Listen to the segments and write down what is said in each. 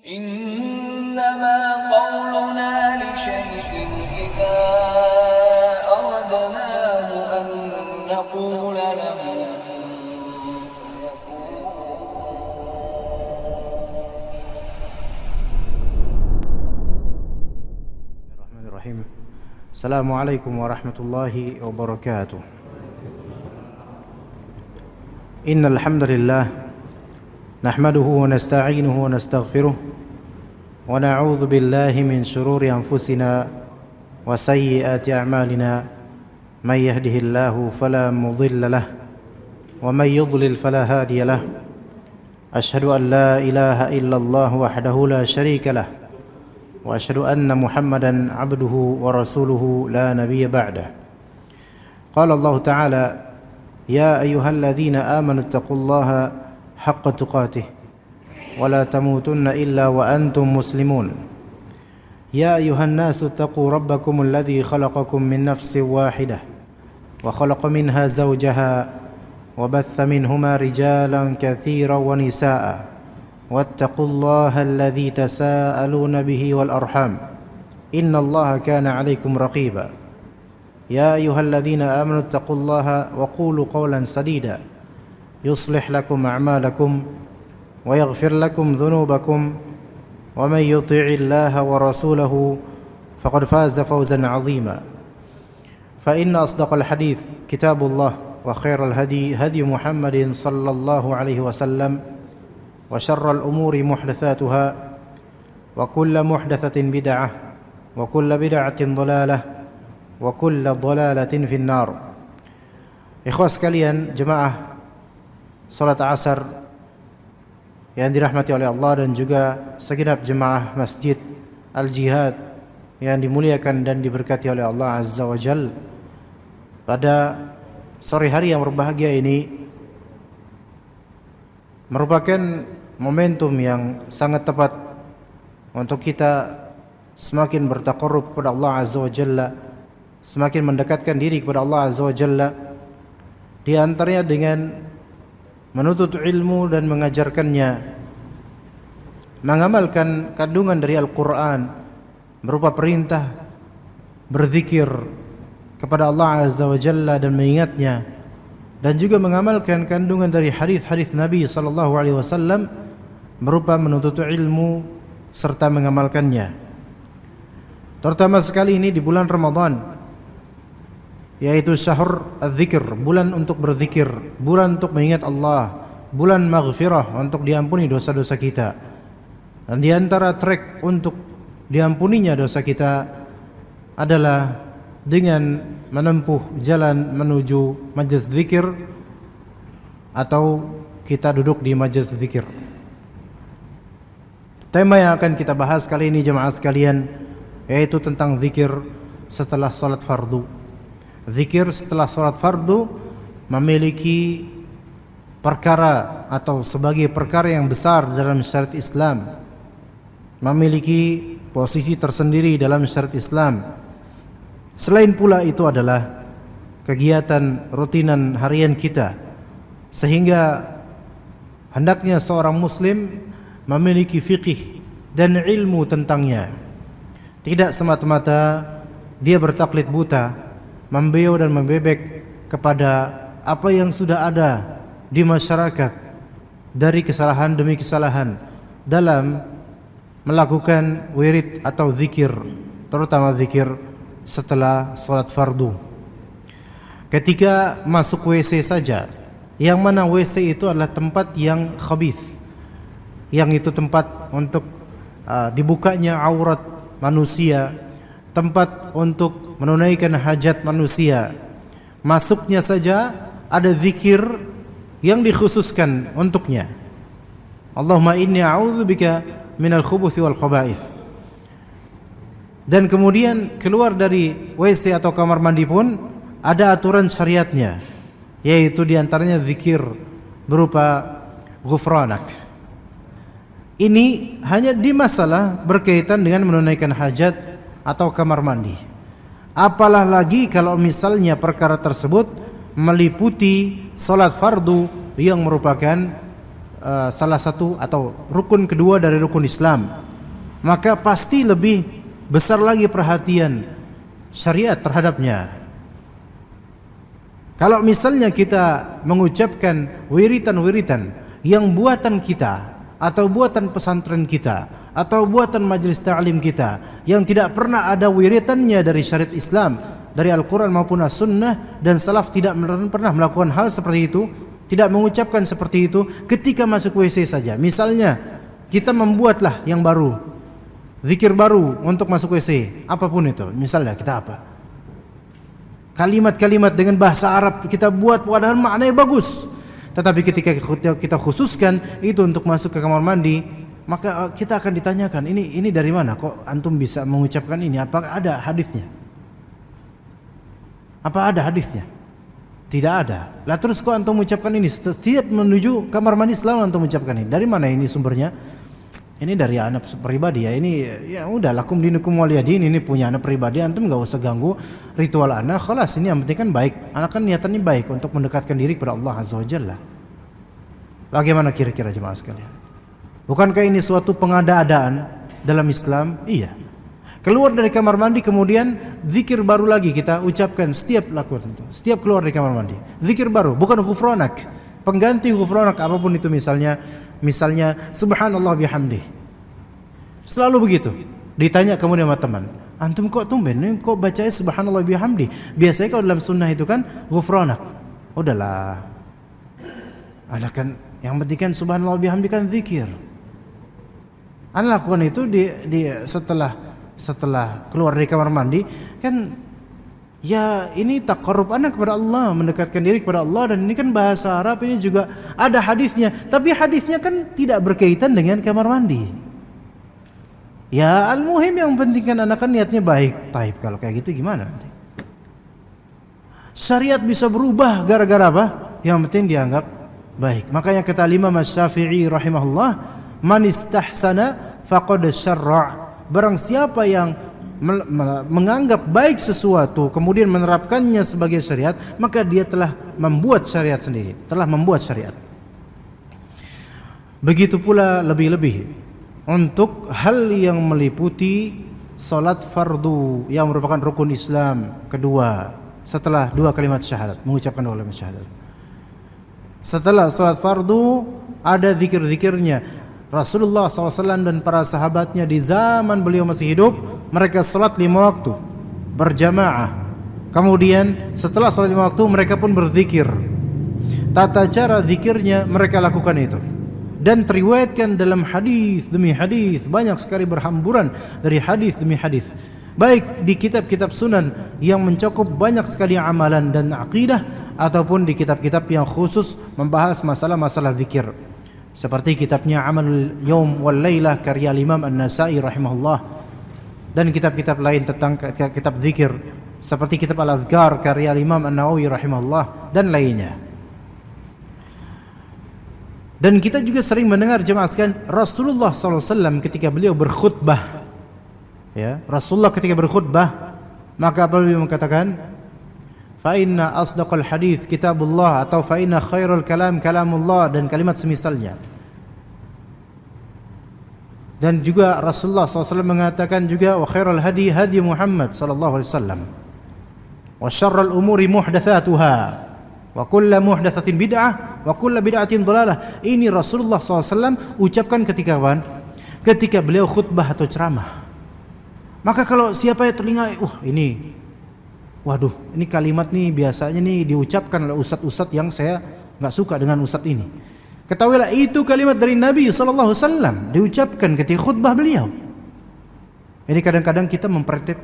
إنما قولنا لشيء إذا أردناه أن نقول له الرحمن الرحيم. السلام عليكم ورحمة الله وبركاته. إن الحمد لله نحمده ونستعينه ونستغفره ونعوذ بالله من شرور أنفسنا وسيئات أعمالنا. من يهده الله فلا مضل له ومن يضلل فلا هادي له. أشهد أن لا إله إلا الله وحده لا شريك له وأشهد أن محمدا عبده ورسوله لا نبي بعده. قال الله تعالى: يا أيها الذين آمنوا اتقوا الله حق تقاته ولا تموتن إلا وأنتم مسلمون. يا أيها الناس اتقوا ربكم الذي خلقكم من نفس واحدة وخلق منها زوجها وبث منهما رجالا كثيرا ونساء واتقوا الله الذي تساءلون به والأرحام إن الله كان عليكم رقيبا. يا أيها الذين آمنوا اتقوا الله وقولوا قولا سديدا يصلح لكم أعمالكم ويغفر لكم ذنوبكم ومن يطع الله ورسوله فقد فاز فوزا عظيما. فإن أصدق الحديث كتاب الله وخير الهدي هدي محمد صلى الله عليه وسلم وشر الأمور محدثاتها وكل محدثة بدعة وكل بدعة ضلالة وكل ضلالة في النار. Ikhwah sekalian, jemaah salat asar yang dirahmati oleh Allah dan juga segenap jemaah Masjid Al-Jihad yang dimuliakan dan diberkati oleh Allah Azza wa Jalla. Pada sore hari yang berbahagia ini merupakan momentum yang sangat tepat untuk kita semakin bertaqarrub kepada Allah Azza wa Jalla, semakin mendekatkan diri kepada Allah Azza wa Jalla, di antaranya dengan menuntut ilmu dan mengajarkannya, mengamalkan kandungan dari Al-Quran berupa perintah berzikir kepada Allah Azza wa Jalla dan mengingatnya, dan juga mengamalkan kandungan dari hadis-hadis Nabi sallallahu alaihi wasallam berupa menuntut ilmu serta mengamalkannya. Terutama sekali ini di bulan Ramadan, yaitu syahr az-zikr, bulan untuk berzikir, bulan untuk mengingat Allah, bulan maghfirah untuk diampuni dosa-dosa kita. Dan di antara trek untuk diampuninya dosa kita adalah dengan menempuh jalan menuju majelis zikir atau kita duduk di majelis zikir. Tema yang akan kita bahas kali ini jemaah sekalian yaitu tentang zikir setelah salat fardu. Zikir setelah salat fardu memiliki perkara atau sebagai perkara yang besar dalam syariat Islam, memiliki posisi tersendiri dalam syariat Islam. Selain pula itu adalah kegiatan rutinan harian kita, sehingga hendaknya seorang muslim memiliki fiqih dan ilmu tentangnya. Tidak semata-mata dia bertaklid buta, membeo dan membebek kepada apa yang sudah ada di masyarakat dari kesalahan demi kesalahan dalam melakukan wirid atau zikir, terutama zikir setelah salat fardu. Ketika masuk WC saja, yang mana WC itu adalah tempat yang khabith, yang itu tempat untuk dibukanya aurat manusia, tempat untuk menunaikan hajat manusia. Masuknya saja ada zikir yang dikhususkan untuknya. Allahumma inni a'udzubika minal khubuthi wal khaba'ith. Dan kemudian keluar dari WC atau kamar mandi pun ada aturan syariatnya, yaitu diantaranya zikir berupa ghufranak. Ini hanya di masalah berkaitan dengan menunaikan hajat atau kamar mandi. Apalah lagi kalau misalnya perkara tersebut meliputi salat fardu yang merupakan salah satu atau rukun kedua dari rukun Islam, maka pasti lebih besar lagi perhatian syariat terhadapnya. Kalau misalnya kita mengucapkan wiritan-wiritan yang buatan kita atau buatan pesantren kita atau buatan majelis ta'lim kita yang tidak pernah ada wiritannya dari syariat Islam, dari Al-Quran maupun As-Sunnah, dan salaf tidak pernah melakukan hal seperti itu, tidak mengucapkan seperti itu ketika masuk WC saja. Misalnya kita membuatlah yang baru, zikir baru untuk masuk WC, apapun itu, misalnya kita apa, kalimat-kalimat dengan bahasa Arab kita buat, padahal maknanya bagus, tetapi ketika kita khususkan itu untuk masuk ke kamar mandi, maka kita akan ditanyakan, ini dari mana kok antum bisa mengucapkan ini? Apakah ada hadisnya? Apa ada hadisnya? Tidak ada. Lah terus kok antum mengucapkan ini? Setiap menuju kamar mandi selalu antum mengucapkan ini. Dari mana ini sumbernya? Ini dari anak pribadi ya. Ini ya udah, lakum dinukum waliyadin, ini punya anak pribadi, antum enggak usah ganggu ritual anak. Khalas, ini yang penting kan baik. Anak kan niatannya baik untuk mendekatkan diri kepada Allah Azza wa Jalla. Bagaimana kira-kira jemaah sekalian? Bukankah ini suatu pengada-adaan dalam Islam? Iya. Keluar dari kamar mandi kemudian zikir baru lagi kita ucapkan setiap lakukan itu. Setiap keluar dari kamar mandi. Zikir baru, bukan ghufranak. Pengganti ghufranak apapun itu, misalnya subhanallah bihamdih. Selalu begitu. Ditanya kemudian sama teman, antum kok tumben kok bacanya subhanallah bihamdih? Biasanya kalau dalam sunnah itu kan ghufranak. Udahlah. Ada kan yang penting kan subhanallah bihamdih kan zikir. Anda lakukan itu di setelah keluar dari kamar mandi kan, ya ini taqarrub anak kepada Allah, mendekatkan diri kepada Allah, dan ini kan bahasa Arab, ini juga ada hadisnya, tapi hadisnya kan tidak berkaitan dengan kamar mandi. Ya al-muhim yang penting kan anak kan niatnya baik. Taib, kalau kayak gitu gimana nanti? Syariat bisa berubah gara-gara apa? Yang penting dianggap baik. Makanya kata Imam Asy-Syafi'i rahimahullah, man istahsana faqad syarra'. Barang siapa yang menganggap baik sesuatu kemudian menerapkannya sebagai syariat, maka dia telah membuat syariat sendiri, telah membuat syariat. Begitu pula lebih-lebih untuk hal yang meliputi salat fardu yang merupakan rukun Islam kedua setelah dua kalimat syahadat, mengucapkan dua kalimat syahadat. Setelah salat fardu ada zikir-zikirnya. Rasulullah SAW dan para sahabatnya di zaman beliau masih hidup, mereka salat 5 waktu berjamaah. Kemudian setelah salat 5 waktu mereka pun berzikir. Tata cara zikirnya mereka lakukan itu, dan teriwayatkan dalam hadis demi hadis, banyak sekali berhamburan dari hadis demi hadis, baik di kitab-kitab sunan yang mencakup banyak sekali amalan dan akidah, ataupun di kitab-kitab yang khusus membahas masalah-masalah zikir, seperti kitabnya Amalul Yaum wal Lailah karya Imam An-Nasa'i rahimahullah, dan kitab-kitab lain tentang kitab zikir seperti kitab Al-Azkar karya Imam An-Nawawi rahimahullah dan lainnya. Dan kita juga sering mendengar jemaah sekalian, Rasulullah SAW ketika beliau berkhutbah, ya, Rasulullah ketika berkhutbah, maka beliau mengatakan, fa inna asdaqal hadis kitabullah, atau fa inna khairul kalam kalamullah, dan kalimat semisalnya. Dan juga Rasulullah SAW mengatakan juga, wa khairul hadi hadi Muhammad sallallahu alaihi wasallam, wa syarrul umuri muhdatsatuha, wa kullu muhdatsatin bid'ah, wa kullu bid'atin dhalalah. Ini Rasulullah SAW ucapkan ketika kapan? Ketika beliau khutbah atau ceramah. Maka kalau siapa yang telinga, waduh, ini kalimat nih biasanya nih diucapkan oleh ustadz-ustadz yang saya nggak suka dengan ustadz ini. Ketahuilah itu kalimat dari Nabi SAW diucapkan ketika khutbah beliau. Ini kadang-kadang kita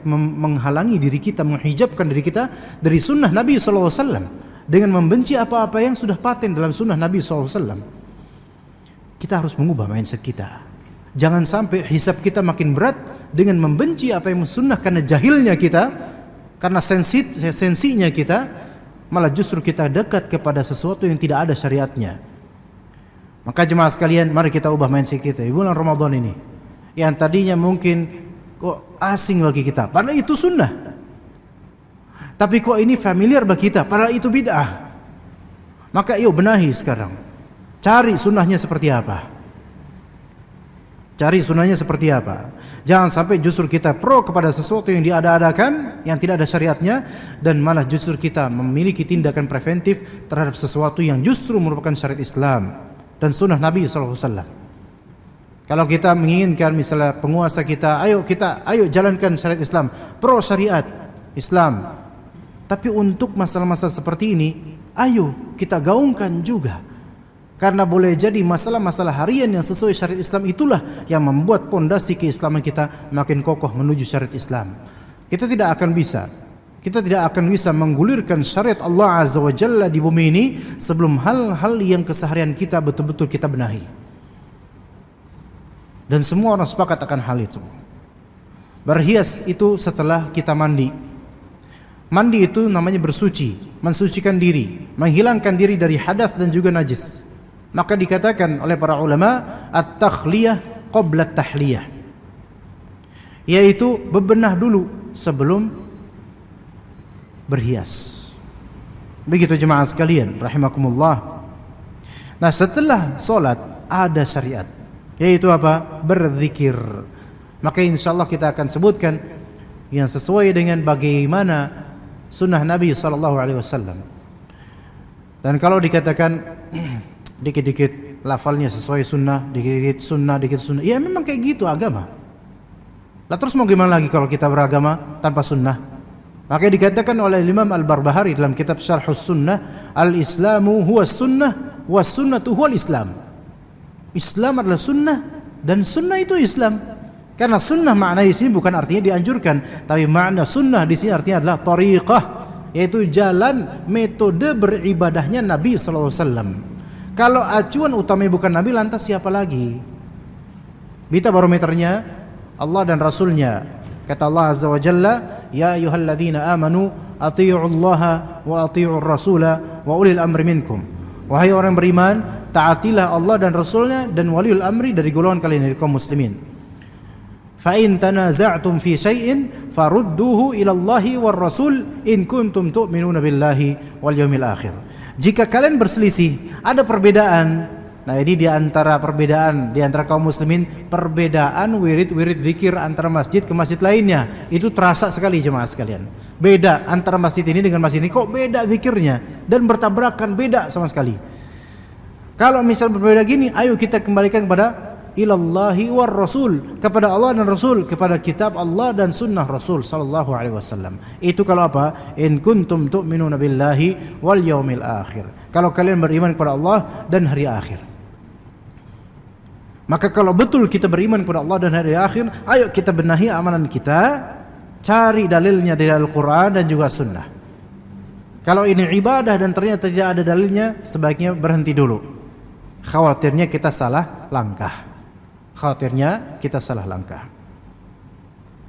menghalangi diri kita, menghijabkan diri kita dari sunnah Nabi SAW dengan membenci apa-apa yang sudah paten dalam sunnah Nabi SAW. Kita harus mengubah mindset kita. Jangan sampai hisab kita makin berat dengan membenci apa yang sunnah karena jahilnya kita, karena sensinya kita, malah justru kita dekat kepada sesuatu yang tidak ada syariatnya. Maka jemaah sekalian, mari kita ubah mindset kita di bulan Ramadan ini, yang tadinya mungkin kok asing bagi kita, padahal itu sunnah. Tapi kok ini familiar bagi kita, padahal itu bid'ah. Maka yuk benahi sekarang. Cari sunnahnya seperti apa. Cari sunnahnya seperti apa. Jangan sampai justru kita pro kepada sesuatu yang diada-adakan, yang tidak ada syariatnya, dan malah justru kita memiliki tindakan preventif terhadap sesuatu yang justru merupakan syariat Islam dan sunnah Nabi SAW. Kalau kita menginginkan misalnya penguasa kita, ayo jalankan syariat Islam, pro syariat Islam. Tapi untuk masalah-masalah seperti ini, ayo kita gaungkan juga. Karena boleh jadi masalah-masalah harian yang sesuai syariat Islam itulah yang membuat pondasi keislaman kita makin kokoh menuju syariat Islam. Kita tidak akan bisa menggulirkan syariat Allah Azza wa Jalla di bumi ini sebelum hal-hal yang keseharian kita betul-betul kita benahi. Dan semua orang sepakat akan hal itu. Berhias itu setelah kita mandi. Mandi itu namanya bersuci, mensucikan diri, menghilangkan diri dari hadas dan juga najis. Maka dikatakan oleh para ulama at-takhliyah qabla at-tahliyah, yaitu bebenah dulu sebelum berhias. Begitu jemaah sekalian rahimakumullah. Nah, setelah solat ada syariat, yaitu apa? Berzikir. Maka insyaallah kita akan sebutkan yang sesuai dengan bagaimana sunnah Nabi SAW. Dan kalau dikatakan dikit-dikit lafalnya sesuai sunnah, dikit-dikit sunnah, ya memang kayak gitu agama. Lah terus mau gimana lagi kalau kita beragama tanpa sunnah? Maka dikatakan oleh Imam Al-Barbahari dalam kitab Syarhus Sunnah, al-Islamu huwa sunnah wa sunnatu huwal Islam. Islam adalah sunnah dan sunnah itu Islam. Karena sunnah makna di sini bukan artinya dianjurkan, tapi makna sunnah di sini artinya adalah tariqah, yaitu jalan metode beribadahnya Nabi sallallahu alaihi wasallam. Kalau acuan utamanya bukan Nabi, lantas siapa lagi? Bita barometernya Allah dan Rasulnya. Kata Allah Azza wa Jalla, ya ayyuhalladzina amanu athi'ullaha wa athi'ur rasula wa ulil amri minkum. Wahai orang beriman, taatilah Allah dan Rasulnya dan waliul amri dari golongan kalian, dari kaum muslimin. Fa in tanaza'tum fi syai'in farudduhu ila Allahi war Rasul in kuntum tu'minuna billahi wal yawmil akhir. Jika kalian berselisih, ada perbedaan. Nah, ini di antara perbedaan di antara kaum muslimin, perbedaan wirid-wirid zikir antara masjid ke masjid lainnya. Itu terasa sekali jemaah sekalian. Beda antara masjid ini dengan masjid ini, kok beda zikirnya dan bertabrakan, beda sama sekali. Kalau misal berbeda gini, ayo kita kembalikan kepada ilallahi war rasul, kepada Allah dan Rasul, kepada kitab Allah dan sunnah Rasul sallallahu alaihi wasallam. Itu kalau apa? In kuntum tu'minuna billahi wal yaumil akhir. Kalau kalian beriman kepada Allah dan hari akhir. Maka kalau betul kita beriman kepada Allah dan hari akhir, ayo kita benahi amalan kita, cari dalilnya dari Al-Qur'an dan juga sunnah. Kalau ini ibadah dan ternyata tidak ada dalilnya, sebaiknya berhenti dulu. Khawatirnya kita salah langkah.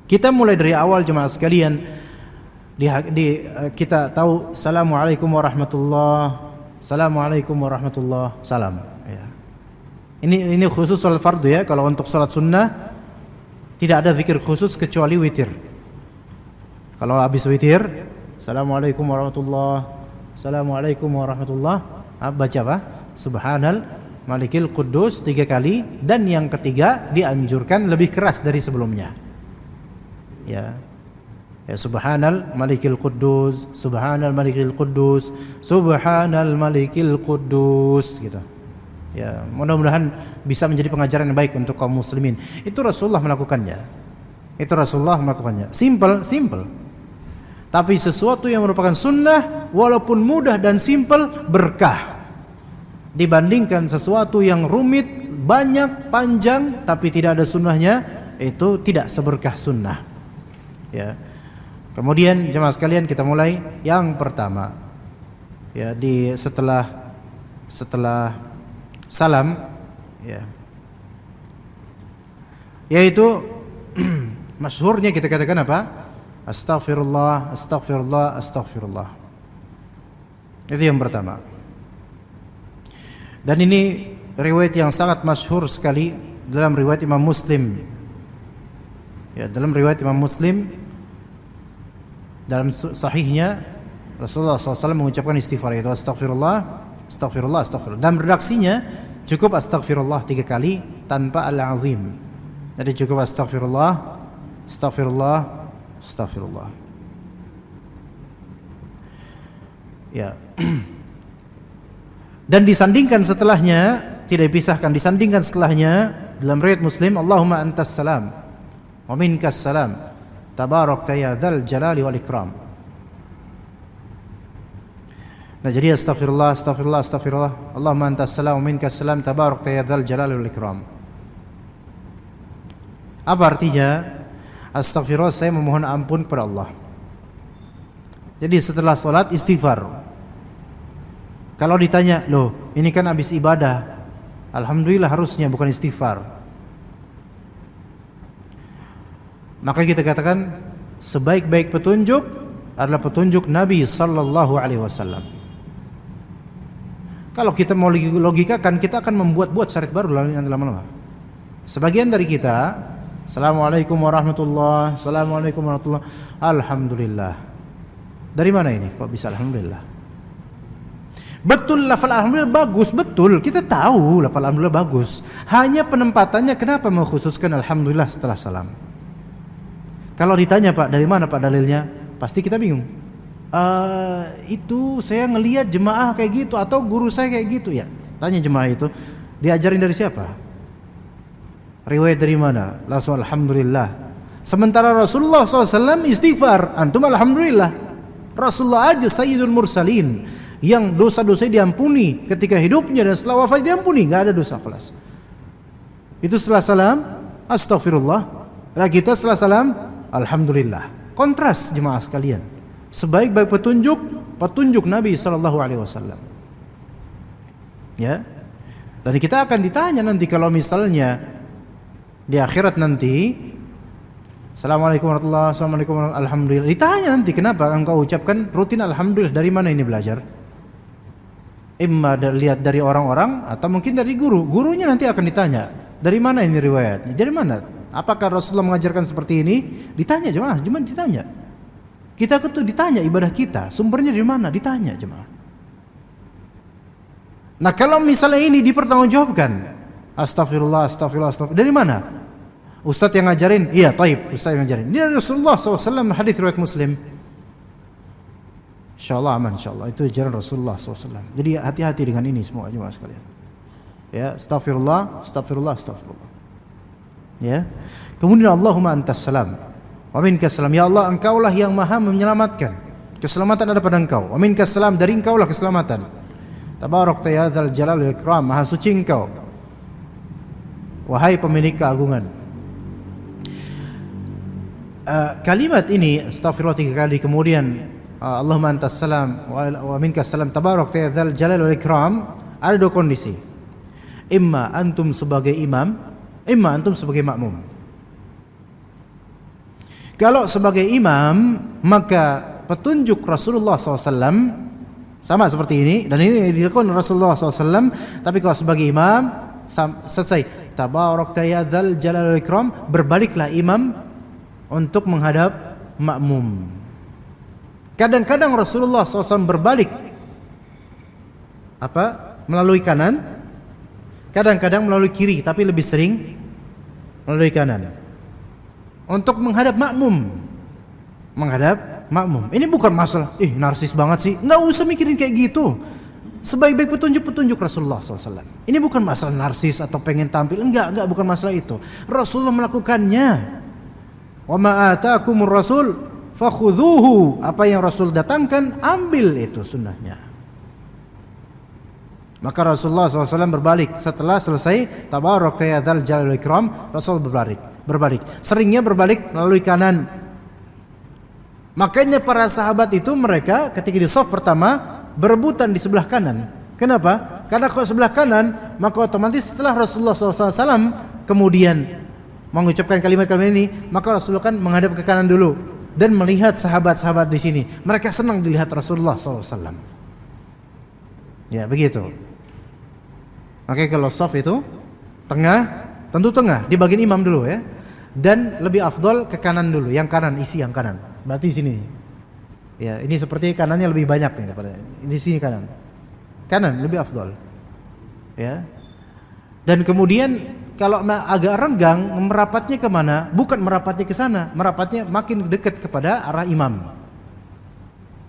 Kita mulai dari awal jemaah sekalian. Kita tahu Assalamualaikum warahmatullah, salam. Ya. Ini khusus salat fardu ya. Kalau untuk salat sunnah tidak ada zikir khusus kecuali witir. Kalau habis witir, Assalamualaikum warahmatullah, baca apa? Subhanal Malikil Quddus 3 kali, dan yang ketiga dianjurkan lebih keras dari sebelumnya. Ya. Ya, Subhanal Malikil Quddus, Subhanal Malikil Quddus, Subhanal Malikil Quddus gitu. Ya, mudah-mudahan bisa menjadi pengajaran yang baik untuk kaum muslimin. Itu Rasulullah melakukannya. Simple. Tapi sesuatu yang merupakan sunnah walaupun mudah dan simple berkah. Dibandingkan sesuatu yang rumit, banyak, panjang tapi tidak ada sunnahnya, itu tidak seberkah sunnah. Ya. Kemudian jemaah sekalian, kita mulai yang pertama. Ya, setelah salam, ya. Yaitu masyhurnya kita katakan apa? Astaghfirullah. Itu yang pertama. Dan ini riwayat yang sangat masyhur sekali dalam riwayat Imam Muslim. Ya, dalam riwayat Imam Muslim, dalam sahihnya Rasulullah SAW mengucapkan istighfar, yaitu astaghfirullah Astaghfirullah, astaghfirullah. Dan redaksinya cukup astaghfirullah 3 kali tanpa al-azim. Jadi cukup astaghfirullah, astaghfirullah, astaghfirullah. Ya. Dan disandingkan setelahnya, tidak dipisahkan, disandingkan setelahnya dalam riwayat Muslim, Allahumma antas salam wa minkas salam tabarakta ya dzal jalali wal ikram. Nah, jadi astaghfirullah, astaghfirullah, astaghfirullah. Allahumma antas salam wa minkas salam tabarakta ya dzal jalali wal ikram. Apa artinya? Astaghfirullah, saya memohon ampun kepada Allah. Jadi setelah sholat istighfar. Kalau ditanya, loh ini kan habis ibadah, alhamdulillah harusnya, bukan istighfar. Maka kita katakan sebaik-baik petunjuk adalah petunjuk Nabi sallallahu alaihi wasallam. Kalau kita mau logikakan, kita akan membuat-buat syariat baru lama-lama. Sebagian dari kita, assalamualaikum warahmatullah, assalamualaikum warahmatullah, alhamdulillah. Dari mana ini? Kok bisa alhamdulillah? Betul, lafal alhamdulillah bagus, betul. Kita tahu lafal alhamdulillah bagus. Hanya penempatannya, kenapa mengkhususkan alhamdulillah setelah salam? Kalau ditanya, Pak, dari mana Pak dalilnya? Pasti kita bingung. Itu saya ngelihat jemaah kayak gitu, atau guru saya kayak gitu ya. Tanya jemaah itu, diajarin dari siapa? Riwayat dari mana? Langsung alhamdulillah. Sementara Rasulullah SAW istighfar, antum alhamdulillah. Rasulullah aja sayyidul mursalin, yang dosa-dosanya diampuni ketika hidupnya dan setelah wafat diampuni, nggak ada dosa kelas. Itu setelah salam astaghfirullah. Nah, kita setelah salam alhamdulillah. Kontras jemaah sekalian. Sebaik-baik petunjuk Nabi sallallahu alaihi wasallam. Ya. Dan kita akan ditanya nanti kalau misalnya di akhirat nanti, assalamualaikum warahmatullahi wabarakatuh, assalamualaikum warahmatullahi wabarakatuh, alhamdulillah. Ditanya nanti, kenapa engkau ucapkan rutin alhamdulillah, dari mana ini belajar? Imma lihat dari orang-orang atau mungkin dari guru. Gurunya nanti akan ditanya, dari mana ini riwayatnya? Dari mana? Apakah Rasulullah mengajarkan seperti ini? Ditanya jemaah, cuma ditanya. Kita tuh ditanya ibadah kita, sumbernya dari mana? Ditanya jemaah. Nah, kalau misalnya ini dipertanggungjawabkan, astagfirullah, astagfirullah, astagfirullah, dari mana? Ustadz yang ngajarin? Iya, taib, Ustadz yang ngajarin. Ini Rasulullah SAW, hadis riwayat Muslim. InsyaAllah aman, insyaAllah. Itu ajaran Rasulullah SAW. Jadi hati-hati dengan ini semua jemaah sekalian. Ya, astagfirullah, astagfirullah, astagfirullah. Ya. Kemudian Allahumma antas salam wa minkas salam. Ya Allah, engkaulah yang maha menyelamatkan. Keselamatan ada pada engkau. Wa minkas salam, dari engkaulah keselamatan. Tabarakta ya dzal jalal wal ikram. Maha suci engkau, wahai pemilik keagungan. Kalimat ini astagfirullah 3 kali, kemudian Allahumma antas salam wa minkas salam tabarakta ya dzal jalal wal ikram. Ada 2 kondisi. Imma antum sebagai imam, imma antum sebagai makmum. Kalau sebagai imam, maka petunjuk Rasulullah SAW sama seperti ini, dan ini dilakukan Rasulullah SAW. Tapi kalau sebagai imam, selesai tabarakta ya dzal jalal wal ikram, berbaliklah imam untuk menghadap makmum. Kadang-kadang Rasulullah SAW berbalik melalui kanan, kadang-kadang melalui kiri, tapi lebih sering melalui kanan untuk menghadap makmum. Menghadap makmum. Ini bukan masalah narsis banget sih, nggak usah mikirin kayak gitu. Sebaik-baik petunjuk Rasulullah SAW. Ini bukan masalah narsis atau pengen tampil, enggak, bukan masalah itu. Rasulullah melakukannya. Wa ma ataakumur rasul fakhudhuhu. Apa yang Rasul datangkan, ambil, itu sunnahnya. Maka Rasulullah SAW berbalik setelah selesai tabarakta ya dzal jalal wal ikram. Rasul berbalik. Seringnya berbalik melalui kanan. Makanya para sahabat itu, mereka ketika di shaf pertama berebutan di sebelah kanan. Kenapa? Karena kalau sebelah kanan, maka otomatis setelah Rasulullah SAW kemudian mengucapkan kalimat-kalimat ini, maka Rasulullah kan menghadap ke kanan dulu dan melihat sahabat-sahabat di sini. Mereka senang dilihat Rasulullah SAW. Ya, begitu. Makanya kalau shaf itu tengah, tentu tengah, di bagian imam dulu ya. Dan lebih afdol ke kanan dulu, yang kanan, isi yang kanan. Berarti di sini. Ya, ini seperti kanannya lebih banyak nih daripada di sini kanan. kanan lebih afdal. Ya. Dan kemudian kalau agak renggang, merapatnya kemana? Bukan merapatnya ke sana, merapatnya makin dekat kepada arah imam.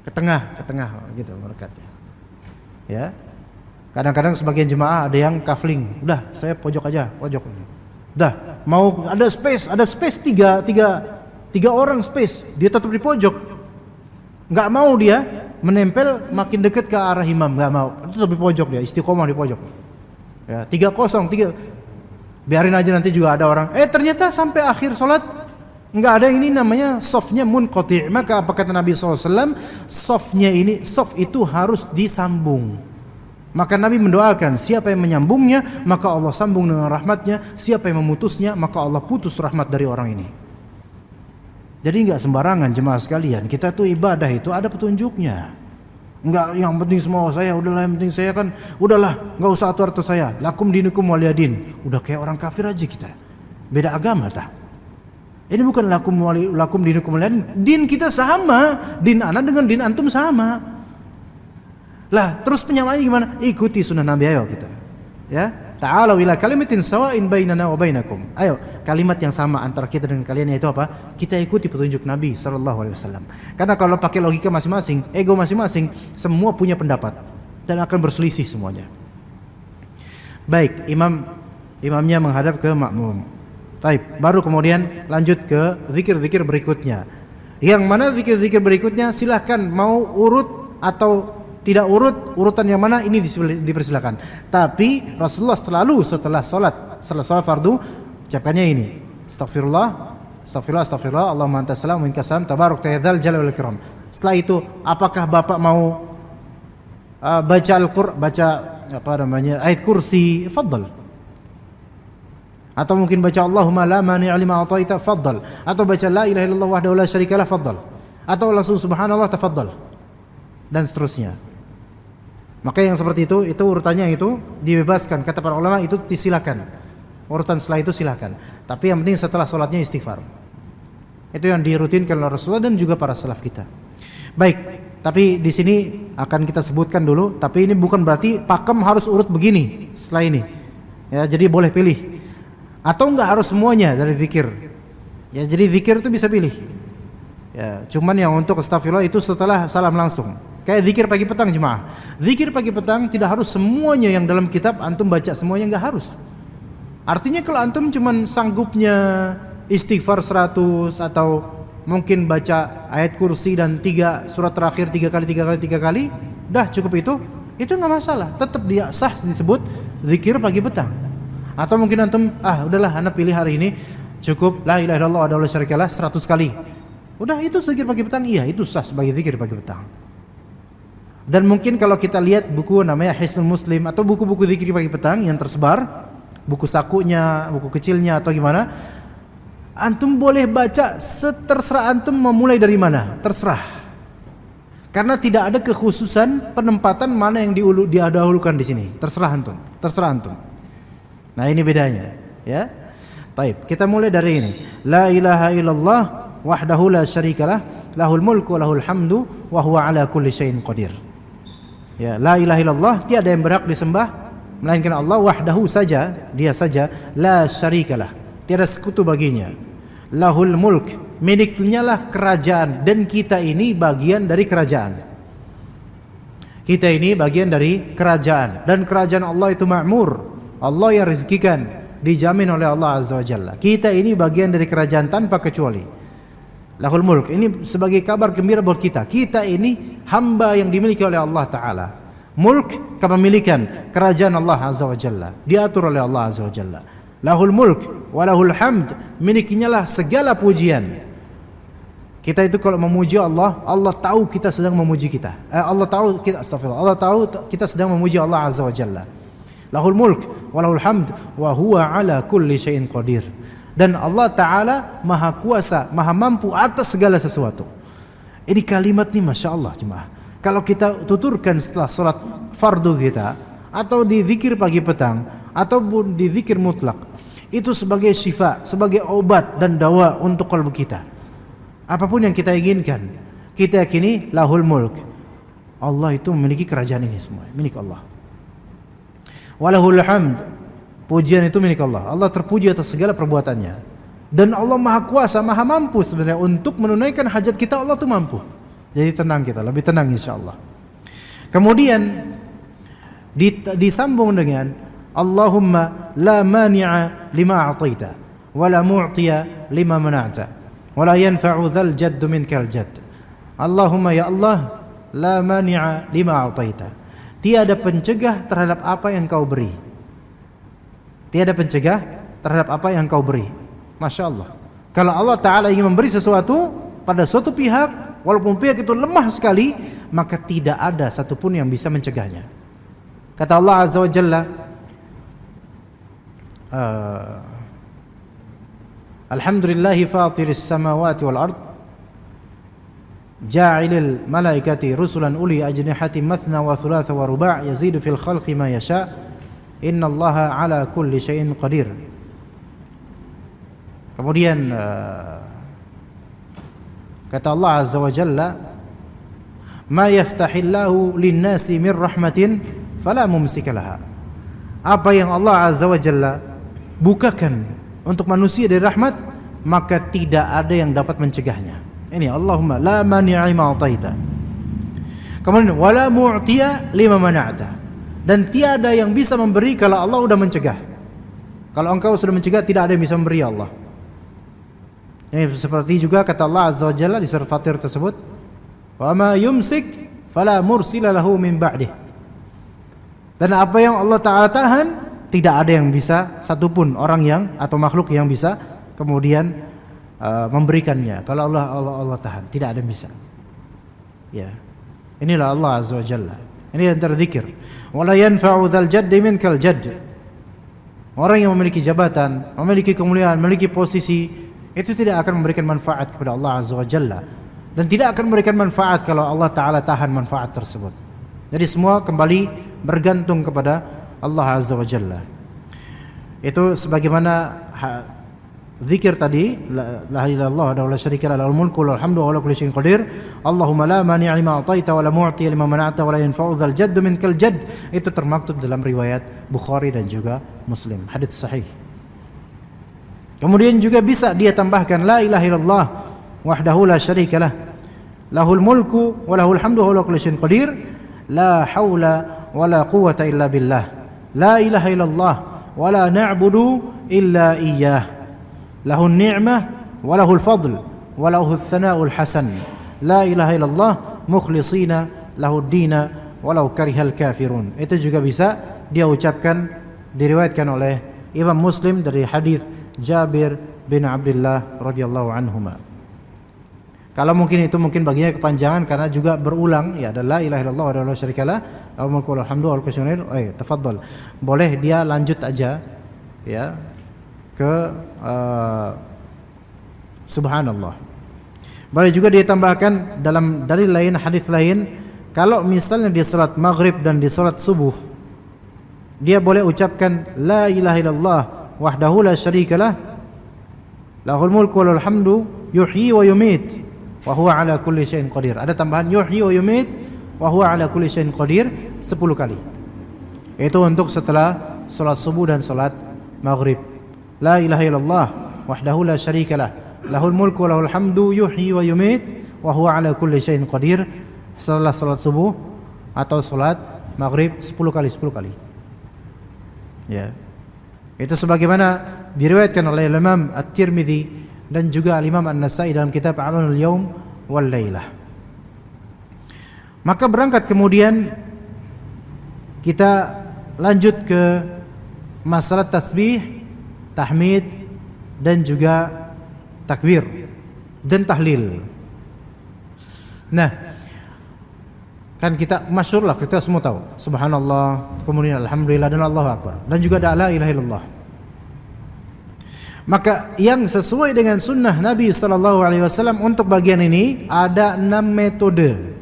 Ke tengah gitu merekatnya. Ya. Kadang-kadang sebagian jemaah ada yang kafling, udah saya pojok aja, pojok. Udah, mau ada space tiga orang space, dia tetap di pojok. Nggak mau dia menempel makin dekat ke arah imam, nggak mau, tetap di pojok dia, istiqomah di pojok. Ya, 3-0, biarin aja nanti juga ada orang. Ternyata sampai akhir sholat nggak ada, ini namanya softnya munqati'. Maka apa kata Nabi SAW? Soft itu harus disambung. Maka Nabi mendoakan, siapa yang menyambungnya maka Allah sambung dengan rahmatnya, siapa yang memutusnya maka Allah putus rahmat dari orang ini. Jadi nggak sembarangan jemaah sekalian, kita tuh ibadah itu ada petunjuknya. Nggak yang penting semua saya, udahlah yang penting saya kan, udahlah nggak usah atur saya. Lakum dinukum waliyadin. Udah kayak orang kafir aja kita. Beda agama tah. Ini bukan lakum dinukum waliyadin. Din kita sama, din ana dengan din antum sama. Lah, terus penyamaannya gimana? Ikuti sunnah Nabi, ayo kita. Ya, ta'ala ila kalimatin sawa'in bainana wa bainakum. Ayo, kalimat yang sama antara kita dengan kalian yaitu apa? Kita ikuti petunjuk Nabi sallallahu alaihi wasallam. Karena kalau pakai logika masing-masing, ego masing-masing, semua punya pendapat dan akan berselisih semuanya. Baik, imamnya menghadap ke makmum. Baik, baru kemudian lanjut ke zikir-zikir berikutnya. Yang mana zikir-zikir berikutnya silahkan mau urut atau tidak urutan yang mana ini dipersilakan. Tapi Rasulullah selalu setelah sholat fardu ucapkannya ini, Astagfirullah, Allahumma antas salam wa minkas salam, tabarak ta'adzal jalal wal ikram. Setelah itu, apakah Bapak mau baca ayat kursi, faddal. Atau mungkin baca Allahumma la mani'a lima a'taita, faddal. Atau baca la ilaha illallah wahdahu la syarikalah, faddal. Atau langsung subhanallah, tafaddal. Dan seterusnya. Maka yang seperti itu urutannya itu dibebaskan. Kata para ulama itu disilakan. Urutan setelah itu silakan. Tapi yang penting setelah sholatnya istighfar. Itu yang dirutinkan oleh Rasulullah dan juga para salaf kita. Baik, tapi di sini akan kita sebutkan dulu. Tapi ini bukan berarti pakem harus urut begini setelah ini. Ya, jadi boleh pilih. Atau enggak harus semuanya dari zikir. Ya, jadi zikir itu bisa pilih. Ya, cuman yang untuk astagfirullah itu setelah salam langsung. Kayak zikir pagi petang jemaah. Zikir pagi petang tidak harus semuanya yang dalam kitab antum baca semuanya, enggak harus. Artinya kalau antum cuman sanggupnya istighfar 100 atau mungkin baca ayat kursi dan 3 surat terakhir 3 kali, dah cukup itu enggak masalah. Tetap dia sah disebut zikir pagi petang. Atau mungkin antum udahlah anak pilih hari ini cukup la ilaha illallah wa la syarikalah 100 kali. Udah itu zikir pagi petang, iya itu sah sebagai zikir pagi petang. Dan mungkin kalau kita lihat buku namanya Hisnul Muslim atau buku-buku zikir pagi petang yang tersebar, buku sakunya, buku kecilnya atau gimana, antum boleh baca terserah antum memulai dari mana, terserah. Karena tidak ada kekhususan penempatan mana yang didahulukan di sini, terserah antum. Nah, ini bedanya, ya. Baik, kita mulai dari ini. La ilaha illallah wahdahu la syarikalah, lahul mulku wa lahul hamdu wa huwa ala kulli syai'in qadir. Ya, la ilaha illallah, tiada yang berhak disembah melainkan Allah, wahdahu saja, dia saja, la syarikalah, tiada sekutu baginya. Lahul mulk, miliknya lah kerajaan, dan kita ini bagian dari kerajaan. Kita ini bagian dari kerajaan, dan kerajaan Allah itu ma'mur. Allah yang rezekikan, dijamin oleh Allah Azza wa Jalla. Kita ini bagian dari kerajaan tanpa kecuali. Lahul mulk, ini sebagai kabar gembira buat kita. Kita ini hamba yang dimiliki oleh Allah Ta'ala. Mulk, kepemilikan kerajaan Allah Azza wa Jalla, diatur oleh Allah Azza wa Jalla. Lahul mulk wa lahul hamd, milikinya lah segala pujian. Kita itu kalau memuji Allah, Allah tahu kita sedang memuji kita. Allah tahu kita sedang memuji Allah Azza wa Jalla. Lahul mulk wa lahul hamd wa huwa ala kulli syai'in qadir. Dan Allah Ta'ala maha kuasa, maha mampu atas segala sesuatu. Ini kalimat nih Masya Allah jemaah. Kalau kita tuturkan setelah sholat fardu kita, atau di zikir pagi petang, ataupun di zikir mutlak, itu sebagai syifa, sebagai obat dan dawa untuk kalbu kita. Apapun yang kita inginkan, kita yakini lahul mulk. Allah itu memiliki kerajaan ini semua, milik Allah. Walahul hamd. Pujian itu milik Allah. Allah terpuji atas segala perbuatannya. Dan Allah Maha Kuasa, Maha mampu sebenarnya untuk menunaikan hajat kita. Allah tuh mampu. Jadi tenang kita, lebih tenang insyaallah. Kemudian disambung dengan Allahumma la mani'a lima a'taita wa la mu'tiya lima mana'ta wa la yanfa'u dzal jadd minkal jadd. Allahumma ya Allah, la mani'a lima a'taita. Tiada pencegah terhadap apa yang kau beri. Tiada pencegah terhadap apa yang kau beri. Masya Allah. Kalau Allah Ta'ala ingin memberi sesuatu pada suatu pihak, walaupun pihak itu lemah sekali, maka tidak ada satupun yang bisa mencegahnya. Kata Allah Azza wa Jalla, Alhamdulillahi fatiris samawati wal ard, ja'ilil malaikati rusulan uli ajnihati mathna wa thulatha wa ruba' yazidu fil khalqi ma yasha' innallaha ala kulli syai'in qadir. Kemudian kata Allah Azza wa Jalla, ma yaftahillahu linnasi min rahmatin fala mumsika laha. Apa yang Allah Azza wa Jalla bukakan untuk manusia dari rahmat, maka tidak ada yang dapat mencegahnya. Ini Allahumma la mani'a lima ataita. Kemudian wala mu'tiya lima mana'ta. Dan tiada yang bisa memberi kalau Allah sudah mencegah. Kalau engkau sudah mencegah, tidak ada yang bisa memberi Allah. Ini seperti juga kata Allah Azza wa Jalla di surah Fatir tersebut, wa ma yumsik fala mursila lahu min ba'dih. Dan apa yang Allah Ta'ala tahan, tidak ada yang bisa, satupun orang yang atau makhluk yang bisa kemudian memberikannya. Kalau Allah tahan, tidak ada yang bisa. Ya. Inilah Allah Azza wa Jalla. Ini antara zikir. Wala yanfa'u dzal jaddi minkal jadd. Orang yang memiliki jabatan, memiliki kemuliaan, memiliki posisi, itu tidak akan memberikan manfaat kepada Allah Azza wa Jalla. Dan tidak akan memberikan manfaat kalau Allah Ta'ala tahan manfaat tersebut. Jadi semua kembali bergantung kepada Allah Azza wa Jalla. Itu sebagaimana zikir tadi, la ilaha illallah wa la syarika lahu, lahul mulku wa lahul hamdu wa huwa ala kulli syai'in qadir. Allahumma la mani'a lima ataita wa la mu'tiya lima mana'ta wa la yanfa'u dzal jadd minkal jadd. Itu termaktub dalam riwayat Bukhari dan juga Muslim, hadits sahih. Kemudian juga bisa dia tambahkan la ilaha illallah wahdahu la syarika lah, lahul mulku wa lahul hamdu wa huwa ala kulli syai'in qadir, la haula wa la quwwata illa billah, la ilaha illallah wa la na'budu illa iyyah, lahun ni'mah wa lahul fadl wa lahul thana'ul hasan, la ilaha illallah mukhlishina lahud dina walau karihal kafirun. Itu juga bisa dia ucapkan, diriwayatkan oleh Imam Muslim dari hadis Jabir bin Abdullah radhiyallahu anhuma. Kalau mungkin itu mungkin baginya kepanjangan karena juga berulang, ya ada la ilaha illallah wa la syarika lah, lahul mulku wa lahul hamdu wa huwa ala kulli syai'in qadir. Tafadhal. Boleh dia lanjut aja ya ke subhanallah. Boleh juga dia tambahkan dalam dalil lain, hadis lain, kalau misalnya di salat maghrib dan di salat subuh dia boleh ucapkan la ilaha illallah wahdahu la syarika lah, lahul mulku wa lahul hamdu yuhyi wa yumit wa huwa ala kulli syai'in qadir. Ada tambahan yuhyi wa yumit wa huwa ala kulli syai'in qadir 10 kali. Itu untuk setelah salat subuh dan salat maghrib. La ilaha illallah wahdahu la syarika lah, lahul mulku wa lahul hamdu yuhyi wa yumit wa huwa ala kulli syai'in qadir. Setelah salat subuh atau salat maghrib 10 kali. Ya. Itu sebagaimana diriwayatkan oleh Imam At-Tirmidzi dan juga Imam An-Nasa'i dalam kitab Amalul Yaum wal Lailah. Maka berangkat kemudian kita lanjut ke masalah tasbih, tahmid dan juga takbir dan tahlil. Nah, kan kita masyhur lah, kita semua tahu subhanallah, kemudian alhamdulillah dan Allahu akbar, dan juga ada la ilaha illallah. Maka yang sesuai dengan sunnah Nabi SAW untuk bagian ini ada 6 metode.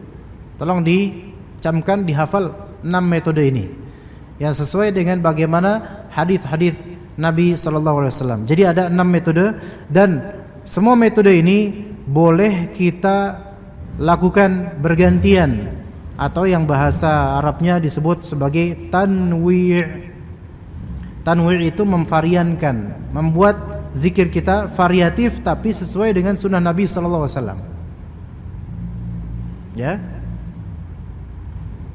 Tolong dicamkan, dihafal 6 metode ini yang sesuai dengan bagaimana hadis-hadis Nabi SAW. Jadi ada 6 metode, dan semua metode ini boleh kita lakukan bergantian, atau yang bahasa Arabnya disebut sebagai tanwi'. Tanwi' itu memvariankan, membuat zikir kita variatif tapi sesuai dengan sunnah Nabi sallallahu alaihi wasallam.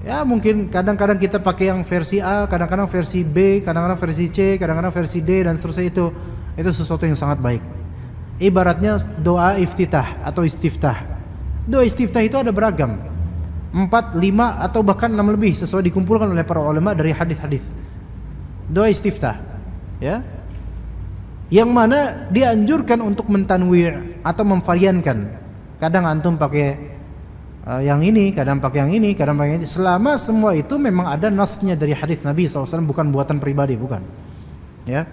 Ya, mungkin kadang-kadang kita pakai yang versi A, kadang-kadang versi B, kadang-kadang versi C, kadang-kadang versi D dan seterusnya. Itu sesuatu yang sangat baik. Ibaratnya doa iftitah atau istiftah. Doa istiftah itu ada beragam, 4, 5 atau bahkan 6 lebih, sesuai dikumpulkan oleh para ulama dari hadis-hadis. Doa istiftah, ya, yang mana dianjurkan untuk mentanwi' atau memvariankan. Kadang antum pakai yang ini, kadang pakai yang ini, kadang pakai yang ini. Selama semua itu memang ada nasnya dari hadis Nabi SAW, bukan buatan pribadi, bukan. Ya,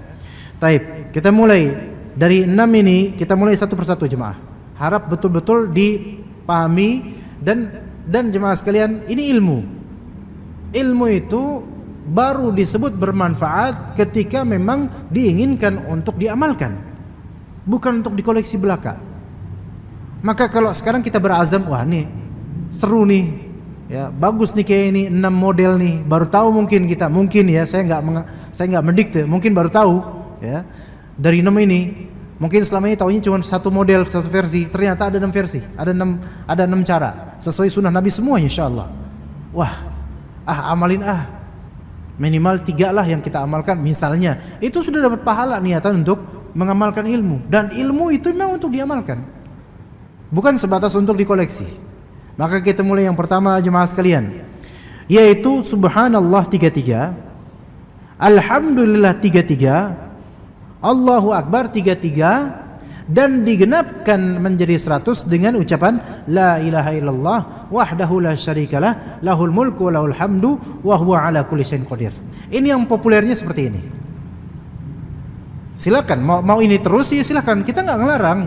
taib. Kita mulai dari 6 ini, kita mulai satu persatu jemaah. Harap betul-betul dipahami dan jemaah sekalian, ini ilmu. Ilmu itu baru disebut bermanfaat ketika memang diinginkan untuk diamalkan, bukan untuk dikoleksi belaka. Maka kalau sekarang kita berazam, wah nih seru nih, ya bagus nih kayak ini 6 model nih, baru tahu mungkin kita, mungkin ya saya nggak mendikte, mungkin baru tahu ya dari 6 ini. Mungkin selama ini tahunya cuma satu model, satu versi, ternyata ada 6 versi, ada 6 cara sesuai sunnah Nabi semua insyaallah. Wah, amalin minimal 3 lah yang kita amalkan misalnya. Itu sudah dapat pahala niatan untuk mengamalkan ilmu, dan ilmu itu memang untuk diamalkan, bukan sebatas untuk dikoleksi. Maka kita mulai yang pertama jemaah sekalian, yaitu subhanallah 33, alhamdulillah 33, Allahu akbar 33, dan digenapkan menjadi 100 dengan ucapan la ilaha illallah wahdahu la syarikalah lahul mulku wa lahul hamdu wa huwa ala kulli syai'in qadir. Ini yang populernya seperti ini. Silakan mau ini terus ya silakan, kita enggak ngelarang.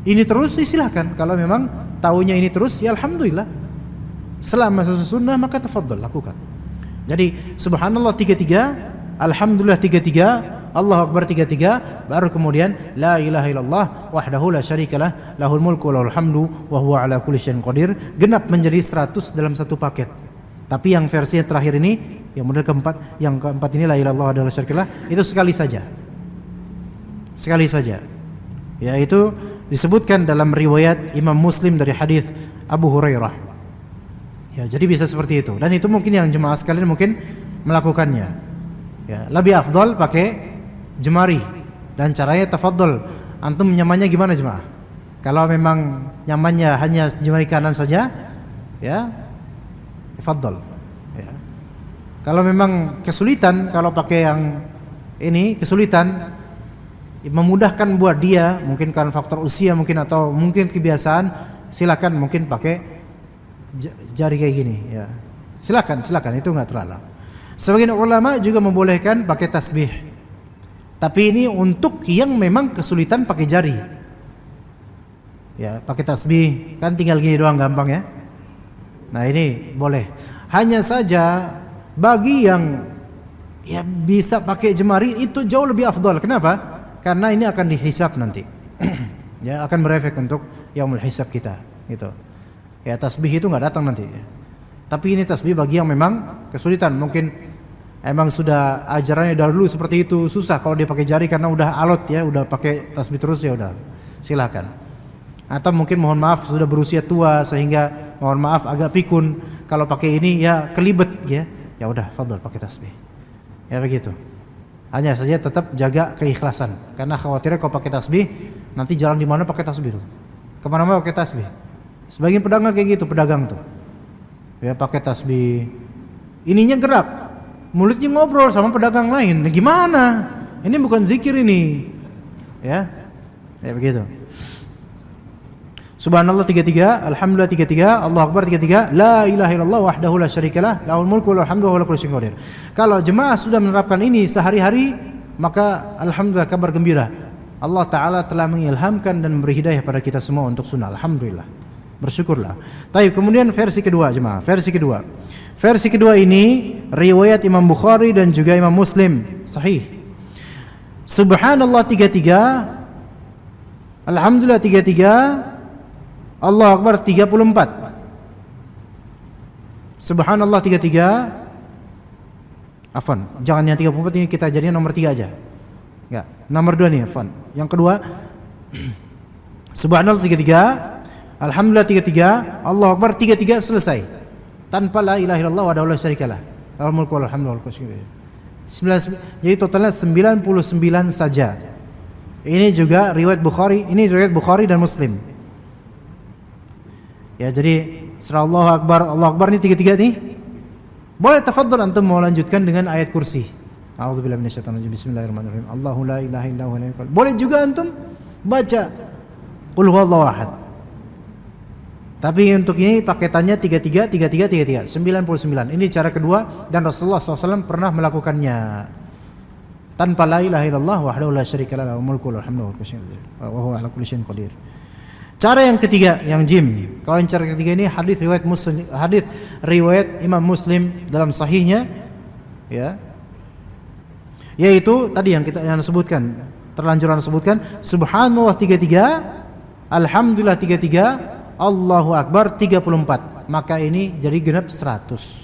Ini terus ya silakan. Kalau memang taunya ini terus ya alhamdulillah. Selama sesuai sunnah maka tafadhol lakukan. Jadi subhanallah 33, alhamdulillah 33, Allahu akbar 33, baru kemudian la ilaha illallah wahdahu la syarikalah lahul mulku wa lahul hamdu wa huwa ala kulli syai'in qadir, genap menjadi 100 dalam satu paket. Tapi yang versi terakhir ini, yang model keempat, yang keempat ini la ilaha illallah wahdahu la syarikalah, itu sekali saja. Sekali saja. Yaitu disebutkan dalam riwayat Imam Muslim dari hadis Abu Hurairah. Ya, jadi bisa seperti itu. Dan itu mungkin yang jemaah sekalian mungkin melakukannya. Ya, lebih afdal pakai jemari, dan caranya tafadhol. Antum nyamannya gimana jemaah? Kalau memang nyamannya hanya jemari kanan saja, ya tafadhol. Ya. Kalau memang kesulitan, kalau pakai yang ini kesulitan, memudahkan buat dia, mungkin karena faktor usia mungkin atau mungkin kebiasaan, silakan mungkin pakai jari kayak gini. Ya, silakan itu nggak terlarang. Sebagian ulama juga membolehkan pakai tasbih. Tapi ini untuk yang memang kesulitan pakai jari. Ya, pakai tasbih kan tinggal gini doang gampang ya. Nah, ini boleh. Hanya saja bagi yang ya bisa pakai jemari itu jauh lebih afdal. Kenapa? Karena ini akan dihisab nanti. Ya, akan berefek untuk yaumul hisab kita, gitu. Ya, tasbih itu enggak datang nanti. Tapi ini tasbih bagi yang memang kesulitan, mungkin emang sudah ajarannya dahulu seperti itu, susah kalau dia pakai jari karena udah alot ya, udah pakai tasbih terus ya udah. Silakan. Atau mungkin mohon maaf sudah berusia tua sehingga mohon maaf agak pikun, kalau pakai ini ya kelibet ya. Ya udah, fadhol pakai tasbih. Ya begitu. Hanya saja tetap jaga keikhlasan, karena khawatirnya kalau pakai tasbih nanti jalan di mana pakai tasbih tuh. Kemana-mana pakai tasbih. Sebagian pedagang kayak gitu, pedagang tuh. Ya pakai tasbih. Ininya gerak. Mulutnya ngobrol sama pedagang lain. Nah, gimana? Ini bukan zikir ini. Ya. Ya begitu. Subhanallah 33, alhamdulillah 33, Allahu akbar 33, la ilaha illallah wahdahu la syarikalah, lahul mulku wa lahul hamdu wa huwa ala kulli syai'in qadir. Kalau jemaah sudah menerapkan ini sehari-hari, maka alhamdulillah, kabar gembira. Allah taala telah mengilhamkan dan memberi hidayah pada kita semua untuk sunnah. Alhamdulillah. Bersyukurlah. Baik, kemudian versi kedua jemaah. Versi kedua ini riwayat Imam Bukhari dan juga Imam Muslim, sahih. Subhanallah 33, alhamdulillah 33, Allahu akbar 34. Subhanallah 33, Afwan, jangan yang 34 ini kita jadinya nomor 3 aja. Enggak, nomor 2 nih, afwan. Yang kedua, subhanallah 33, alhamdulillah 33, Allahu akbar 33 selesai. Tanpa la ilaha illallah wa la syarikalah. Lahul mulku wa lahul hamdu wa huwa ala kulli syai'in qadir. Jadi totalnya 99 saja. Ini juga riwayat Bukhari, ini riwayat Bukhari dan Muslim. Ya, jadi surah Allahu akbar ini 33 nih. Boleh tafadhol antum mau lanjutkan dengan ayat kursi. A'udzubillahi minasyaitonir rajim. Bismillahirrahmanirrahim. Allahu la ilaha illa huwa al-hayyul qayyum. Boleh juga antum baca Qul huwallahu ahad. Tapi untuk ini paketannya 33 99. Ini cara kedua dan Rasulullah SAW pernah melakukannya. Tanpa la ilaha illallah wahdahu la syarika lahu, lahul mulku wa lahul hamdu wa huwa ala kulli syai'in qadir. Cara yang ketiga, yang jim. Kalau yang cara ketiga ini hadis riwayat Muslim, hadis riwayat Imam Muslim dalam sahihnya, ya. Yaitu tadi yang sebutkan, terlanjuran sebutkan, subhanallah 33, alhamdulillah 33, Allahu akbar 34. Maka ini jadi genap 100.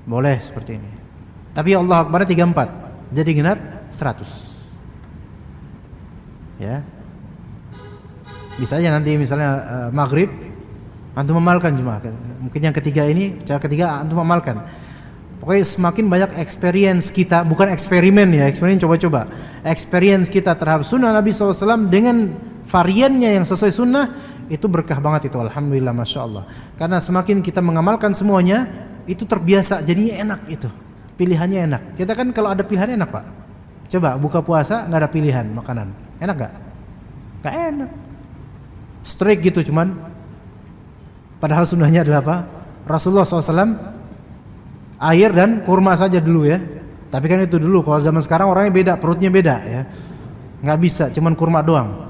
Boleh seperti ini. Tapi Allahu akbar 34, jadi genap 100. Ya. Bisa aja nanti misalnya maghrib antum amalkan jemaah. Mungkin yang ketiga ini, cara ketiga antum amalkan. Pokoknya semakin banyak experience kita, bukan eksperimen ya, eksperimen coba-coba. Experience kita terhadap sunnah Nabi SAW dengan variannya yang sesuai sunnah, itu berkah banget itu, alhamdulillah, masya Allah. Karena semakin kita mengamalkan semuanya, itu terbiasa, jadinya enak itu. Pilihannya enak. Kita kan kalau ada pilihan enak Pak. Coba buka puasa nggak ada pilihan makanan, enak nggak? Nggak enak. Straight gitu cuman. Padahal sunnahnya adalah apa? Rasulullah SAW air dan kurma saja dulu ya. Tapi kan itu dulu. Kalau zaman sekarang orangnya beda, perutnya beda ya. Nggak bisa, cuman kurma doang.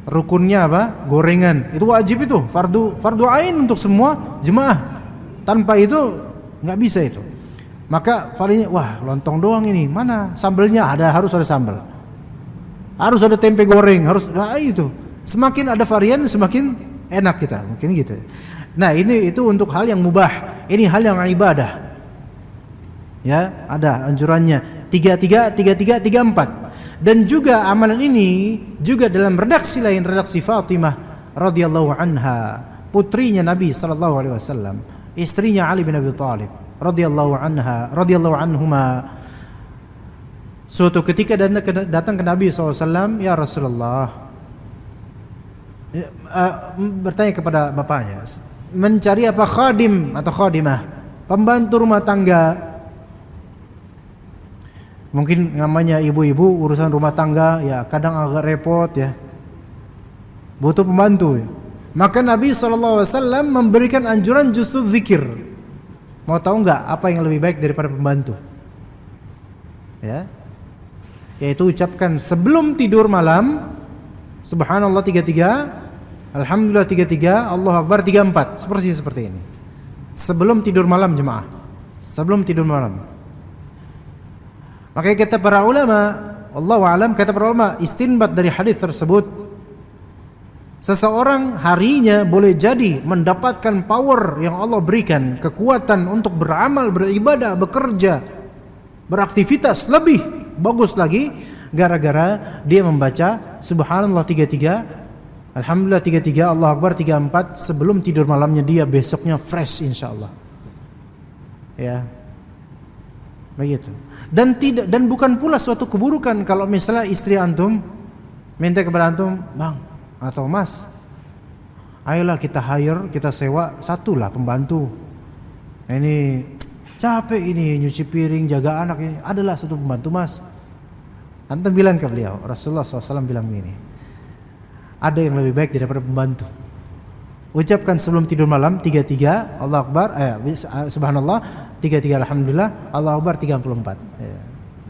Rukunnya apa? Gorengan. Itu wajib itu, fardu ain untuk semua jemaah. Tanpa itu nggak bisa itu. Maka variannya, wah lontong doang ini, mana sambelnya? Harus ada sambal. Harus ada tempe goreng, harus, nah itu. Semakin ada varian semakin enak kita, mungkin gitu. Nah, ini itu untuk hal yang mubah. Ini hal yang ibadah. Ya, ada anjurannya 33 34. Dan juga amalan ini juga dalam redaksi lain, redaksi Fatimah radhiyallahu anha, putrinya Nabi sallallahu alaihi wasallam, istrinya Ali bin Abi Thalib radhiyallahu anhuma. Suatu ketika datang ke Nabi SAW, ya Rasulullah, bertanya kepada bapaknya, mencari apa? Khadim atau khadimah, pembantu rumah tangga. Mungkin namanya ibu-ibu urusan rumah tangga ya kadang agak repot ya, butuh pembantu. Maka Nabi SAW memberikan anjuran justru zikir. Mau tahu nggak apa yang lebih baik daripada pembantu? Ya, yaitu ucapkan sebelum tidur malam subhanallah 33, alhamdulillah 33, Allahu akbar 34, seperti ini. Sebelum tidur malam jemaah. Sebelum tidur malam. Makanya kata para ulama, wallahu alam, kata para ulama istinbat dari hadis tersebut, seseorang harinya boleh jadi mendapatkan power yang Allah berikan, kekuatan untuk beramal, beribadah, bekerja, beraktivitas lebih bagus lagi gara-gara dia membaca subhanallah 33, alhamdulillah 33, Allahu akbar 34 sebelum tidur malamnya, dia besoknya fresh insyaallah. Ya. Begitu. Dan bukan pula suatu keburukan kalau misalnya istri antum minta kepada antum, "Bang atau Mas, ayolah kita hire, kita sewa satulah pembantu. Ini capek ini nyuci piring, jaga anak ini. Adalah satu pembantu Mas." Antum bilang ke beliau, Rasulullah SAW bilang begini, ada yang lebih baik daripada pembantu. Ucapkan sebelum tidur malam 33 Allah Akbar, subhanallah 33 alhamdulillah, Allah Akbar 34.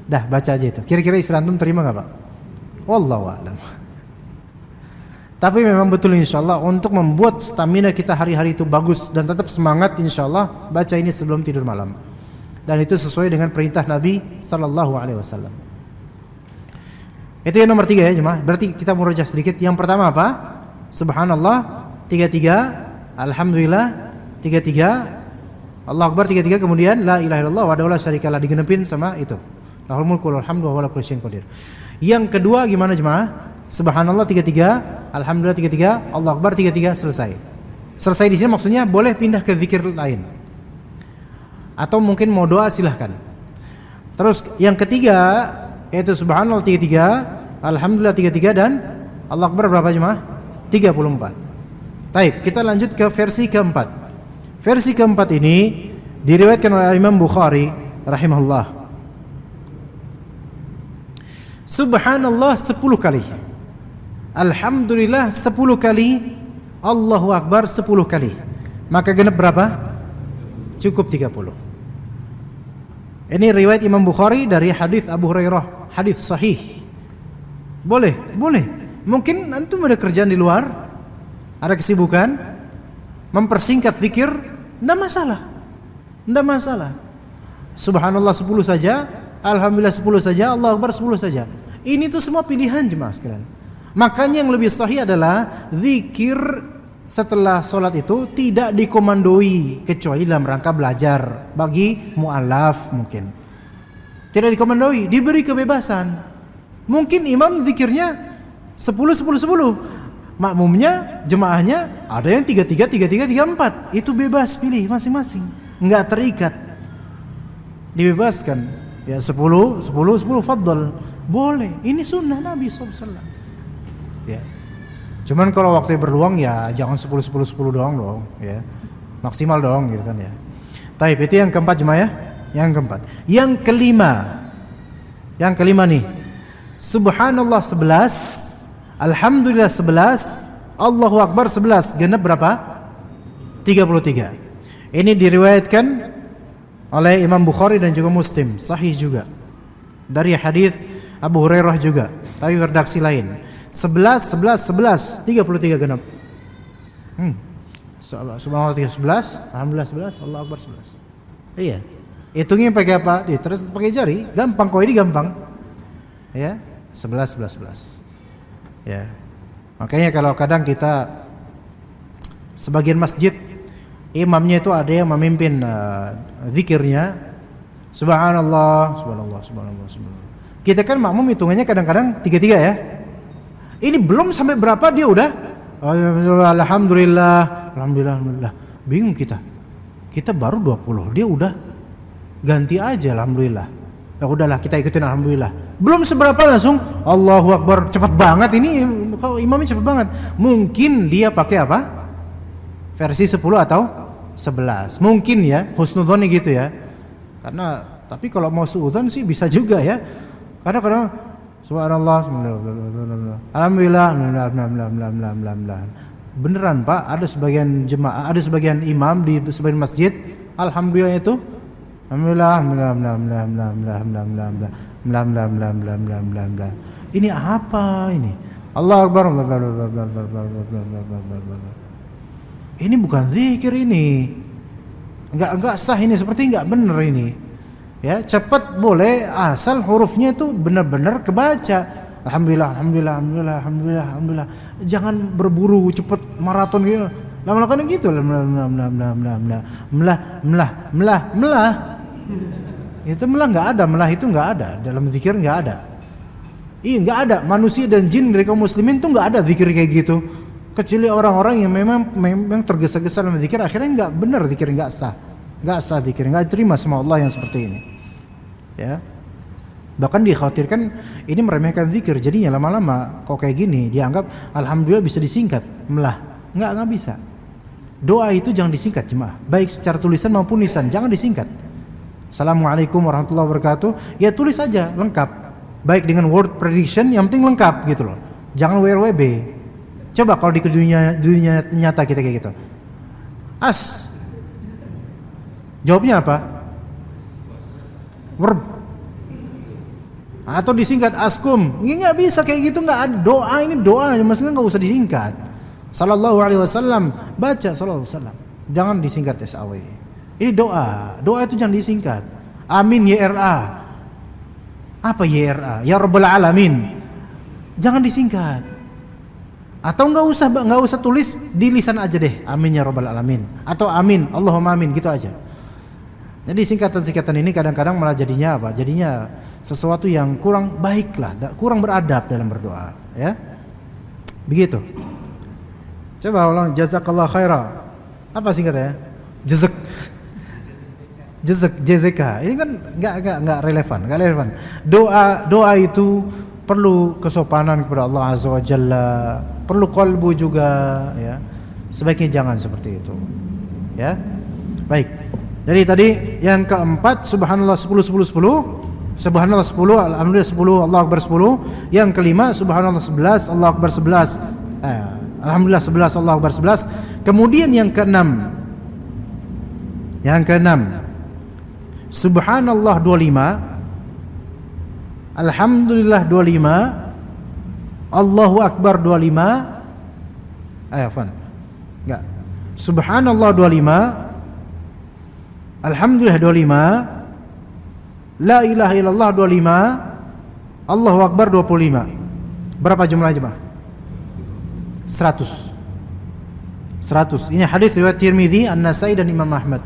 Dah baca aja itu. Kira-kira istri antum terima enggak, Pak? Wallahu a'lam. Tapi memang betul insyaallah untuk membuat stamina kita hari-hari itu bagus dan tetap semangat, insyaallah baca ini sebelum tidur malam. Dan itu sesuai dengan perintah Nabi sallallahu alaihi wasallam. Itu yang nomor 3 ya jemaah. Berarti kita murajaah sedikit. Yang pertama apa? Subhanallah 33, alhamdulillah 33, Allahu Akbar 33 kemudian la ilaha illallah wa la syarikalah digenepin sama itu. Lahul mulku wal hamdu wa huwa ala kulli syai'in qadir. Yang kedua gimana jemaah? Subhanallah 33, alhamdulillah 33, Allahu Akbar 33 selesai. Selesai di sini maksudnya boleh pindah ke zikir lain. Atau mungkin mau doa silahkan. Terus yang ketiga yaitu subhanallah 33, alhamdulillah 33 dan Allahu Akbar berapa jemaah? 34. Baik, kita lanjut ke versi keempat. Versi keempat ini diriwayatkan oleh Imam Bukhari rahimahullah. Subhanallah 10 kali. Alhamdulillah 10 kali. Allahu Akbar 10 kali. Maka genap berapa? Cukup 30. Ini riwayat Imam Bukhari dari hadis Abu Hurairah, hadis sahih. Boleh. Mungkin antum ada kerjaan di luar, ada kesibukan, mempersingkat zikir, enggak masalah. Subhanallah 10 saja, alhamdulillah 10 saja, Allahu Akbar 10 saja. Ini tuh semua pilihan jemaah sekalian. Makanya yang lebih sahih adalah zikir setelah sholat itu tidak dikomandoi kecuali dalam rangka belajar bagi mu'alaf mungkin. Tidak dikomandoi, diberi kebebasan. Mungkin imam zikirnya 10. Makmumnya, jemaahnya ada yang 33, 34. Itu bebas pilih masing-masing. Enggak terikat. Dibebaskan. Ya 10, fadl. Boleh. Ini sunnah Nabi SAW. Ya. Cuman kalau waktu berluang ya jangan 10 doang dong, ya. Maksimal dong gitu kan ya. Taib, itu yang keempat jemaah ya. Yang keempat. Yang kelima nih. Subhanallah 11, alhamdulillah 11, Allahu Akbar 11. Genap berapa? 33. Ini diriwayatkan oleh Imam Bukhari dan juga Muslim, sahih juga. Dari hadis Abu Hurairah juga, tapi redaksi lain. 11, 33 genap. Subhanallah 11, alhamdulillah 11, Allahu Akbar 11. Iya. Hitungnya pakai apa? Terus pakai jari, gampang kok, ini gampang. Ya, 11. Ya. Makanya kalau kadang kita sebagian masjid imamnya itu ada yang memimpin zikirnya subhanallah. Kita kan makmum hitungannya kadang-kadang 33 ya. Ini belum sampai berapa dia udah alhamdulillah. Bingung kita. Kita baru 20, dia udah ganti aja alhamdulillah. Ya udahlah kita ikutin alhamdulillah. Belum seberapa langsung Allahu Akbar, cepat banget ini kalau imamnya cepat banget. Mungkin dia pakai apa? Versi 10 atau 11. Mungkin ya, husnudzon gitu ya. Karena tapi kalau mau suudzon sih bisa juga ya. Kadang-kadang subhanallah, alhamdulillah, beneran Pak, ada sebagian jemaah, ada sebagian imam di sebagian masjid, alhamdulillah itu alhamdulillah. Ini apa ini? Allah Akbar. Ini bukan zikir ini. Enggak sah ini, seperti enggak benar ini. Ya, cepat boleh asal hurufnya itu benar-benar kebaca. Alhamdulillah. Jangan berburu cepat maraton gitu. Lama-lama gitu. Melah. Itu melah enggak ada, melah itu enggak ada. Dalam zikir enggak ada. Iya, enggak ada. Manusia dan jin dari kaum muslimin tuh enggak ada zikir kayak gitu. Kecuali orang-orang yang memang tergesa-gesa dalam zikir, akhirnya enggak benar zikir, enggak sah. Enggak sah zikir, enggak diterima sama Allah yang seperti ini. Ya. Bahkan dikhawatirkan ini meremehkan zikir, jadinya lama-lama kok kayak gini dianggap alhamdulillah bisa disingkat, melah. Enggak bisa. Doa itu jangan disingkat jemaah, baik secara tulisan maupun lisan, jangan disingkat. Assalamualaikum warahmatullahi wabarakatuh, ya tulis saja lengkap. Baik dengan word prediction, yang penting lengkap gitu loh. Jangan WRWB. Coba kalau di dunia nyata kita kayak gitu. Jawabnya apa? Verb. Atau disingkat askum. Ini nggak bisa kayak gitu, nggak ada doa, ini doa, maksudnya nggak usah disingkat. Sallallahu alaihi wasallam, baca sallallahu alaihi wasallam. Jangan disingkat SAW. Ini doa itu jangan disingkat. Amin YRA. Apa YRA? Ya Rabbal Alamin. Jangan disingkat. Atau nggak usah tulis di lisan aja deh. Amin ya Rabbal Alamin. Atau amin, Allahumma amin, gitu aja. Jadi singkatan-singkatan ini kadang-kadang malah jadinya apa? Jadinya sesuatu yang kurang baik lah, kurang beradab dalam berdoa, ya. Begitu. Coba ulang, jazakallah khaira. Apa singkatnya? Jazak. JZK. Ini kan enggak relevan. Doa itu perlu kesopanan kepada Allah Azza wa Jalla, perlu qalbu juga, ya. Sebaiknya jangan seperti itu. Ya. Baik. Jadi tadi yang keempat subhanallah 10 10 10, subhanallah 10, alhamdulillah 10, Allahu akbar 10. Yang kelima subhanallah 11, Allahu akbar 11. Alhamdulillah 11, Allahu akbar 11. Kemudian yang keenam. Subhanallah 25, alhamdulillah 25, Allahu akbar 25. Afwan. Enggak. Subhanallah 25, alhamdulillah 25, la ilaha illallah 25, Allahu akbar 25. Berapa jumlah jemaah? 100. Ini hadis riwayat Tirmizi, An-Nasai dan Imam Ahmad.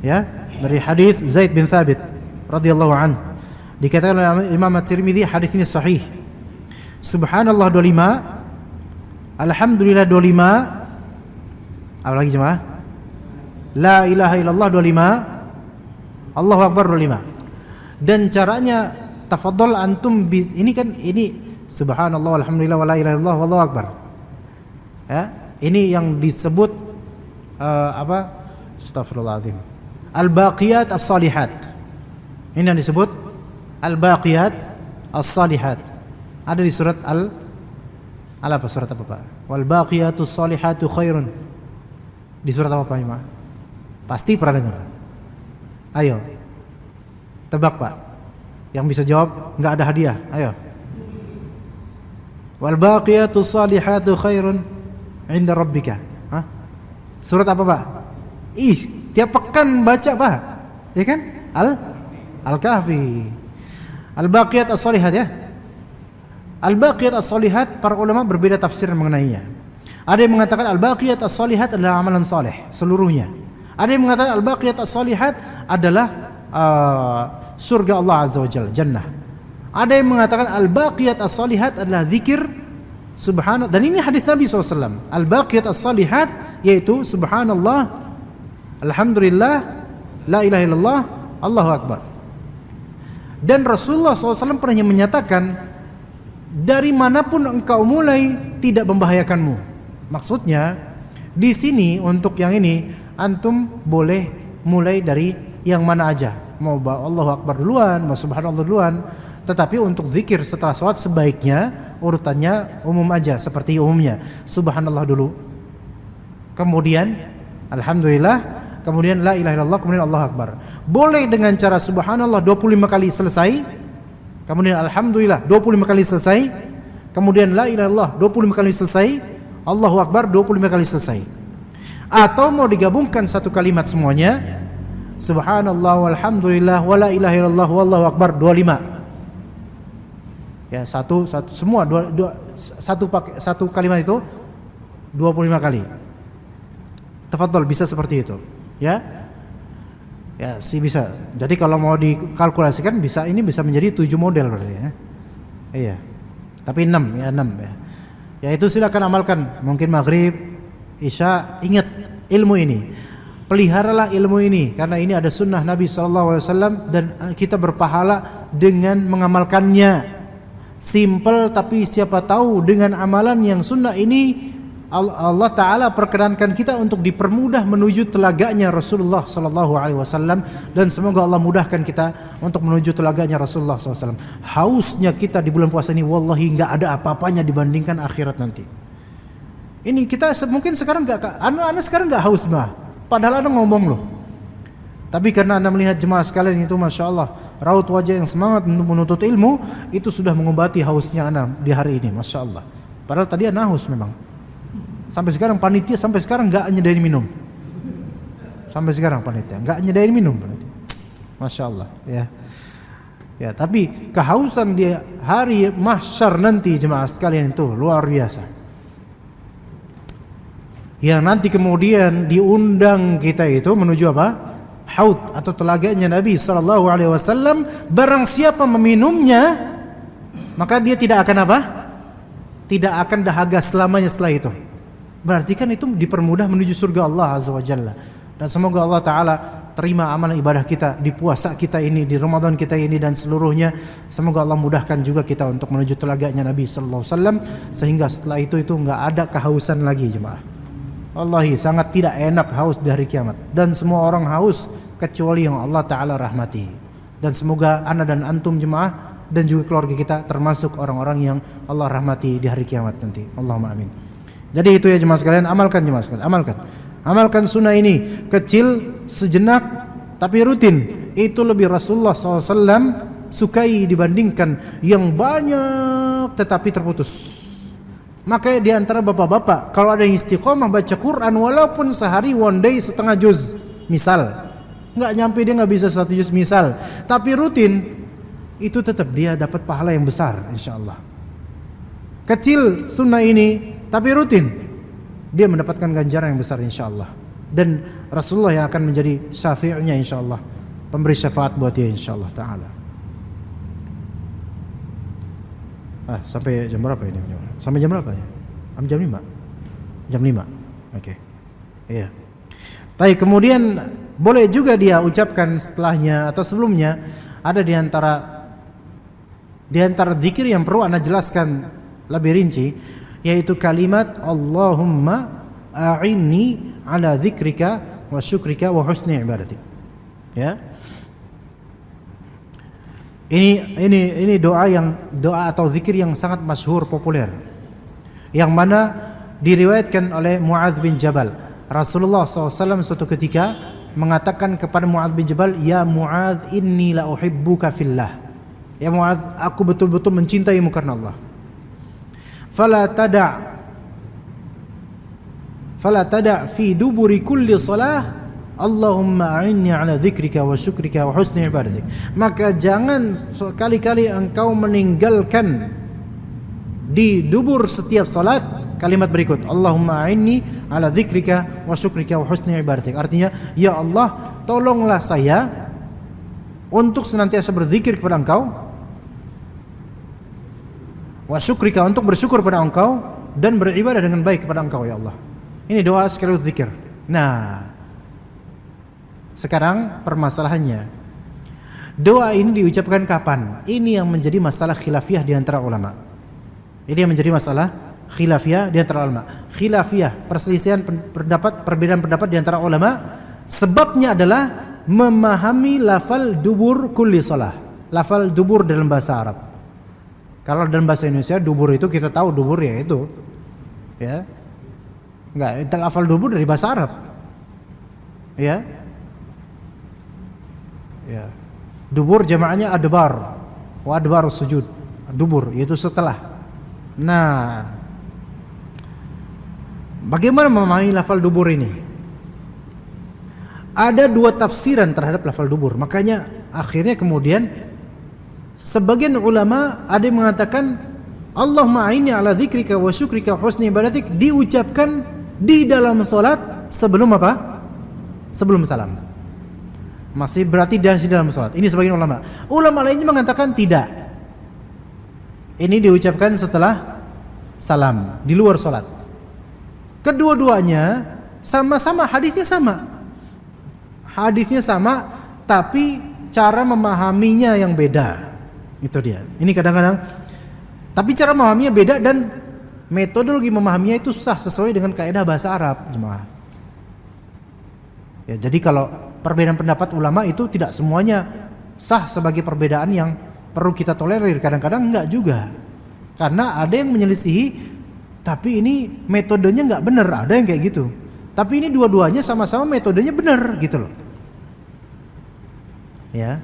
Ya, dari hadis Zaid bin Thabit radhiyallahu anhu. Dikatakan oleh Imam At-Tirmizi hadis ini sahih. Subhanallah 25, alhamdulillah 25. Apa lagi jemaah? La ilaha illallah 25, Allahu akbar 25. Dan caranya tafadhol antum ini kan ini subhanallah walhamdulillah wala ilaha illallah wallahu akbar. Ya, ini yang disebut Astaghfirullahaladzim. Al-baqiyat as-salihat. Ini yang disebut al-baqiyat as-salihat. Ada di surat surat apa Pak? Wal baqiyatus salihatu khairun. Di surat apa Pak Imam? Pasti pernah dengar. Ayo. Tebak Pak. Yang bisa jawab enggak ada hadiah. Ayo. Wal baqiyatus salihatu khairun 'inda rabbika. Hah? Surat apa Pak? Tiap pekan baca Pak. Ya kan? Al-Kahfi. Al-baqiyat as-salihat ya. Al-baqiyat as-salihat para ulama berbeda tafsir mengenainya. Ada yang mengatakan al-baqiyat as-salihat adalah amalan saleh seluruhnya. Ada yang mengatakan al-baqiyat as-salihat adalah surga Allah Azza wa Jalla, jannah. Ada yang mengatakan al-baqiyat as-salihat adalah zikir subhanallah, dan ini hadis Nabi SAW. Al-baqiyat as-salihat yaitu subhanallah, alhamdulillah, la ilaha illallah, Allahu akbar. Dan Rasulullah SAW pernah menyatakan, dari manapun engkau mulai tidak membahayakanmu. Maksudnya di sini untuk yang ini antum boleh mulai dari yang mana aja, mau Allahu akbar duluan, mau subhanallah duluan. Tetapi untuk zikir setelah sholat sebaiknya urutannya umum aja, seperti umumnya subhanallah dulu, kemudian alhamdulillah, kemudian la ilaha illallah, kemudian Allahu akbar. Boleh dengan cara subhanallah 25 kali selesai, kemudian alhamdulillah 25 kali selesai, kemudian la ilaha illallah 25 kali selesai, Allahu akbar 25 kali selesai. Atau mau digabungkan satu kalimat semuanya, subhanallah walhamdulillah wala ilaha illallah wallahu akbar 25. Ya, satu kalimat itu 25 kali. Tafadhol, bisa seperti itu. Ya. Ya, sih bisa. Jadi kalau mau dikalkulasikan bisa, ini bisa menjadi 7 model berarti ya. Iya. Tapi 6 ya. Ya itu silakan amalkan. Mungkin maghrib, isya, ingat ilmu ini. Peliharalah ilmu ini karena ini ada sunnah Nabi SAW dan kita berpahala dengan mengamalkannya. Simple, tapi siapa tahu dengan amalan yang sunnah ini Allah Ta'ala perkenankan kita untuk dipermudah menuju telaganya Rasulullah SAW, dan semoga Allah mudahkan kita untuk menuju telaganya Rasulullah SAW. Hausnya kita di bulan puasa ini wallahi nggak ada apa-apanya dibandingkan akhirat nanti. Ini kita mungkin sekarang anak sekarang nggak haus mah, padahal anak ngomong loh. Tapi karena anda melihat jemaah sekalian itu, masya Allah, raut wajah yang semangat untuk menuntut ilmu, itu sudah mengobati hausnya anda di hari ini, masya Allah. Padahal tadi anda haus memang. Sampai sekarang panitia nggak nyediain minum. Sampai sekarang panitia nggak nyediain minum, masya Allah. Ya, tapi kehausan di hari mahsyar nanti jemaah sekalian itu luar biasa. Yang nanti kemudian diundang kita itu menuju apa? haud atau telaganya Nabi sallallahu alaihi wasallam, barang siapa meminumnya maka dia tidak akan apa? Tidak akan dahaga selamanya setelah itu. Berarti kan itu dipermudah menuju surga Allah azza wa jalla. Dan semoga Allah taala terima amalan ibadah kita di puasa kita ini, di Ramadan kita ini dan seluruhnya. Semoga Allah mudahkan juga kita untuk menuju telaganya Nabi sallallahu alaihi wasallam, sehingga setelah itu enggak ada kehausan lagi, jemaah. Wallahi sangat tidak enak haus di hari kiamat, dan semua orang haus kecuali yang Allah taala rahmati. Dan semoga ana dan antum jemaah dan juga keluarga kita termasuk orang-orang yang Allah rahmati di hari kiamat nanti. Allahumma amin. Jadi itu ya jemaah sekalian, amalkan jemaah sekalian, amalkan sunnah ini, kecil sejenak tapi rutin. Itu lebih Rasulullah SAW sukai dibandingkan yang banyak tetapi terputus. Makanya di antara bapak-bapak kalau ada yang istiqomah baca Quran walaupun sehari one day setengah juz, misal nggak nyampe dia nggak bisa 1 juz misal, tapi rutin, itu tetap dia dapat pahala yang besar insyaallah. Kecil sunnah ini tapi rutin, dia mendapatkan ganjaran yang besar insyaallah. Dan Rasulullah yang akan menjadi syafi'nya insyaallah, pemberi syafaat buat dia insyaallah taala. Sampai jam berapa ini? Sampai jam berapa ya? Jam 5. Jam 5. Oke. Iya. Tapi kemudian boleh juga dia ucapkan setelahnya atau sebelumnya, ada di antara zikir yang perlu Anda jelaskan lebih rinci, yaitu kalimat Allahumma a'inni ala dzikrika wa syukrika wa husni ibadatik. Ya. Ini doa atau zikir yang sangat masyhur, populer, yang mana diriwayatkan oleh Muadz bin Jabal. Rasulullah SAW suatu ketika mengatakan kepada Muadz bin Jabal, ya Muadz, inni la uhibbuka fillah. Ya Muadz, aku betul-betul mencintaimu karena Allah. Fala tada' fi duburi kulli salah Allahumma a'inni ala dzikrika wa syukrika wa husni ibadatik. Maka jangan sekali-kali engkau meninggalkan di dubur setiap salat kalimat berikut, Allahumma a'inni ala dzikrika wa syukrika wa husni ibadatik. Artinya, ya Allah, tolonglah saya untuk senantiasa berzikir kepada Engkau, wa syukrika, untuk bersyukur kepada Engkau, dan beribadah dengan baik kepada Engkau ya Allah. Ini doa sekaligus zikir. Nah, sekarang permasalahannya, doa ini diucapkan kapan? Ini yang menjadi masalah khilafiyah di antara ulama. Ini yang menjadi masalah khilafiyah di antara ulama. Khilafiyah, perselisihan pendapat, perbedaan pendapat di antara ulama. Sebabnya adalah memahami lafal dubur kulli shalah. Lafal dubur dalam bahasa Arab. Kalau dalam bahasa Indonesia dubur itu kita tahu dubur ya itu, ya. Enggak, itu lafal dubur dari bahasa Arab. Ya. Ya. Dubur jamaahnya adbar. Wa adbar sujud. Dubur yaitu setelah. Nah, bagaimana memahami lafal dubur ini? Ada 2 tafsiran terhadap lafal dubur. Makanya akhirnya kemudian sebagian ulama ada yang mengatakan Allahumma a'inni ala dzikrika wa syukrika wa husni ibadatik diucapkan di dalam salat sebelum apa? Sebelum salam. Masih berarti di dalam salat. Ini sebagian ulama. Ulama lainnya mengatakan tidak. Ini diucapkan setelah salam, di luar salat. Kedua-duanya sama-sama hadisnya sama. Hadisnya sama, tapi cara memahaminya yang beda. Itu dia. Ini kadang-kadang, tapi cara memahaminya beda dan metodologi memahaminya itu sah sesuai dengan kaidah bahasa Arab, jemaah. Ya, jadi kalau perbedaan pendapat ulama itu tidak semuanya sah sebagai perbedaan yang perlu kita tolerir. Kadang-kadang enggak juga. Karena ada yang menyelisihi, tapi ini metodenya enggak benar, ada yang kayak gitu. Tapi ini dua-duanya sama-sama metodenya benar gitu loh. Ya.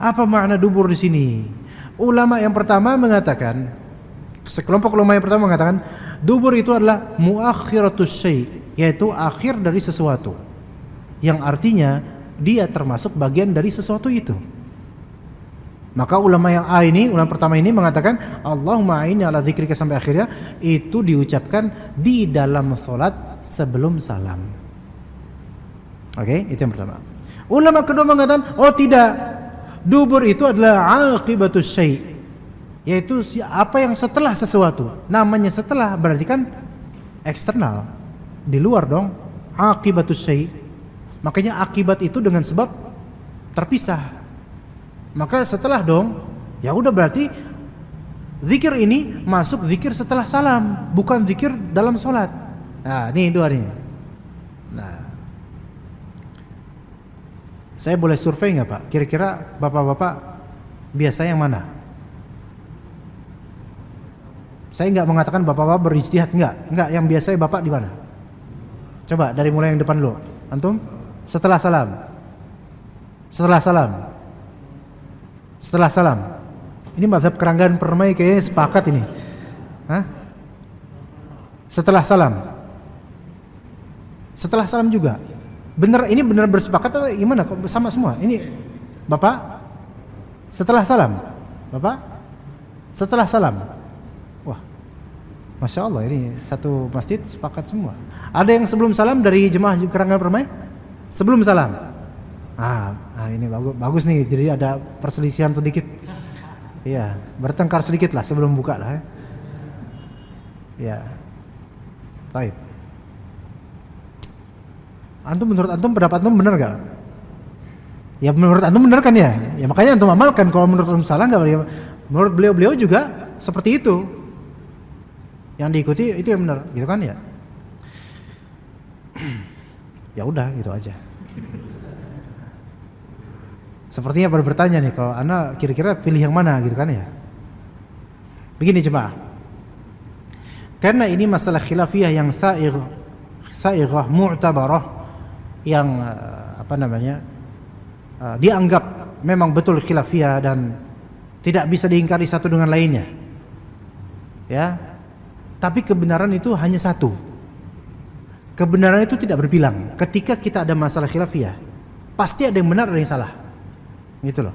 Apa makna dubur di sini? Ulama yang pertama mengatakan, sekelompok ulama yang pertama mengatakan, dubur itu adalah muakhiratus syai', yaitu akhir dari sesuatu. Yang artinya dia termasuk bagian dari sesuatu itu. Maka ulama yang A ini, ulama pertama ini mengatakan Allahumma a'inni ala dzikrika sampai akhirnya, itu diucapkan di dalam salat sebelum salam. Oke, itu yang pertama. Ulama kedua mengatakan, oh tidak, dubur itu adalah aqibatus syai', yaitu apa yang setelah sesuatu. Namanya setelah berarti kan eksternal, di luar dong. Aqibatus syai', makanya akibat itu dengan sebab terpisah. Maka setelah dong, ya udah berarti zikir ini masuk zikir setelah salam, bukan zikir dalam sholat. Nah, ini dua nih. Nah, saya boleh survei nggak Pak? Kira-kira bapak-bapak biasa yang mana? Saya nggak mengatakan bapak-bapak berijtihad, nggak. Yang biasanya bapak di mana? Coba dari mulai yang depan dulu. Antum? Setelah salam. Setelah salam. Setelah salam. Ini mazhab Keranggan Permai kayaknya sepakat ini. Hah? Setelah salam. Setelah salam juga. Bener, ini benar bersepakat atau gimana? Kok sama semua? Ini Bapak setelah salam. Bapak setelah salam. Wah, Masya Allah, ini satu masjid sepakat semua. Ada yang sebelum salam dari jemaah Keranggan Permai? Sebelum salam. Nah ini bagus nih. Jadi ada perselisihan sedikit. Iya, bertengkar sedikit lah sebelum buka lah. Ya. Baik. Antum, menurut antum, pendapat antum benar gak? Ya menurut antum benar kan ya? Ya makanya antum amalkan. Kalau menurut antum salah gak? Menurut beliau juga seperti itu. Yang diikuti itu yang benar, gitu kan ya? Ya udah, gitu aja. Sepertinya pada bertanya nih, kalau Anda kira-kira pilih yang mana gitu kan ya? Begini jemaah. Karena ini masalah khilafiyah yang sa'ighah mu'tabarah, yang dianggap memang betul khilafiyah dan tidak bisa diingkari satu dengan lainnya. Ya. Tapi kebenaran itu hanya satu. Kebenaran itu tidak berbilang. Ketika kita ada masalah khilafiyah, pasti ada yang benar, ada yang salah. Gitu loh.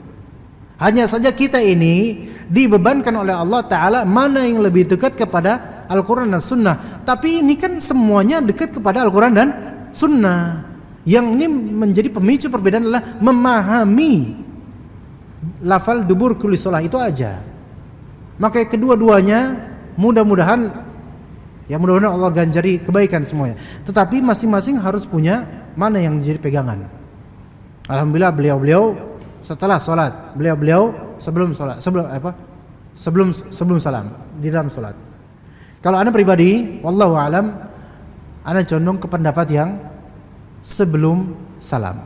Hanya saja kita ini dibebankan oleh Allah Ta'ala mana yang lebih dekat kepada Al-Quran dan Sunnah. Tapi ini kan semuanya dekat kepada Al-Quran dan Sunnah. Yang ini menjadi pemicu perbedaan adalah memahami lafal dubur kulli shalah itu aja. Maka kedua-duanya mudah-mudahan Allah ganjari kebaikan semuanya. Tetapi masing-masing harus punya mana yang menjadi pegangan. Alhamdulillah beliau setelah sholat, beliau sebelum sholat, sebelum salam di dalam sholat. Kalau ana pribadi, wallahu alam, ana condong ke pendapat yang sebelum salam.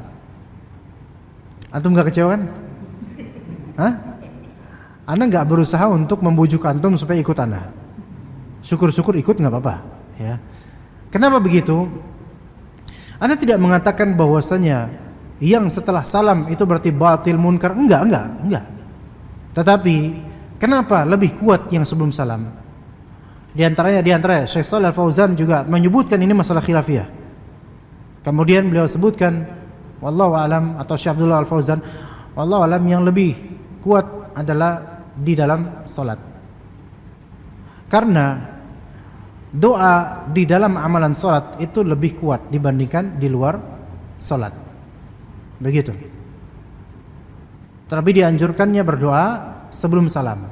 Antum nggak kecewa kan? Hah? Ana nggak berusaha untuk membujuk antum supaya ikut ana. Syukur-syukur ikut nggak apa-apa, ya. Kenapa begitu? Ana tidak mengatakan bahwasanya yang setelah salam itu berarti batil munkar, enggak. Tetapi kenapa lebih kuat yang sebelum salam? Di antaranya Syekh Shalih Al-Fauzan juga menyebutkan ini masalah khilafiyah. Kemudian beliau sebutkan wallahu alam, atau Syekh Abdullah Al-Fauzan, wallahu alam, yang lebih kuat adalah di dalam salat. Karena doa di dalam amalan salat itu lebih kuat dibandingkan di luar salat. Begitu. Tapi dianjurkannya berdoa sebelum salam.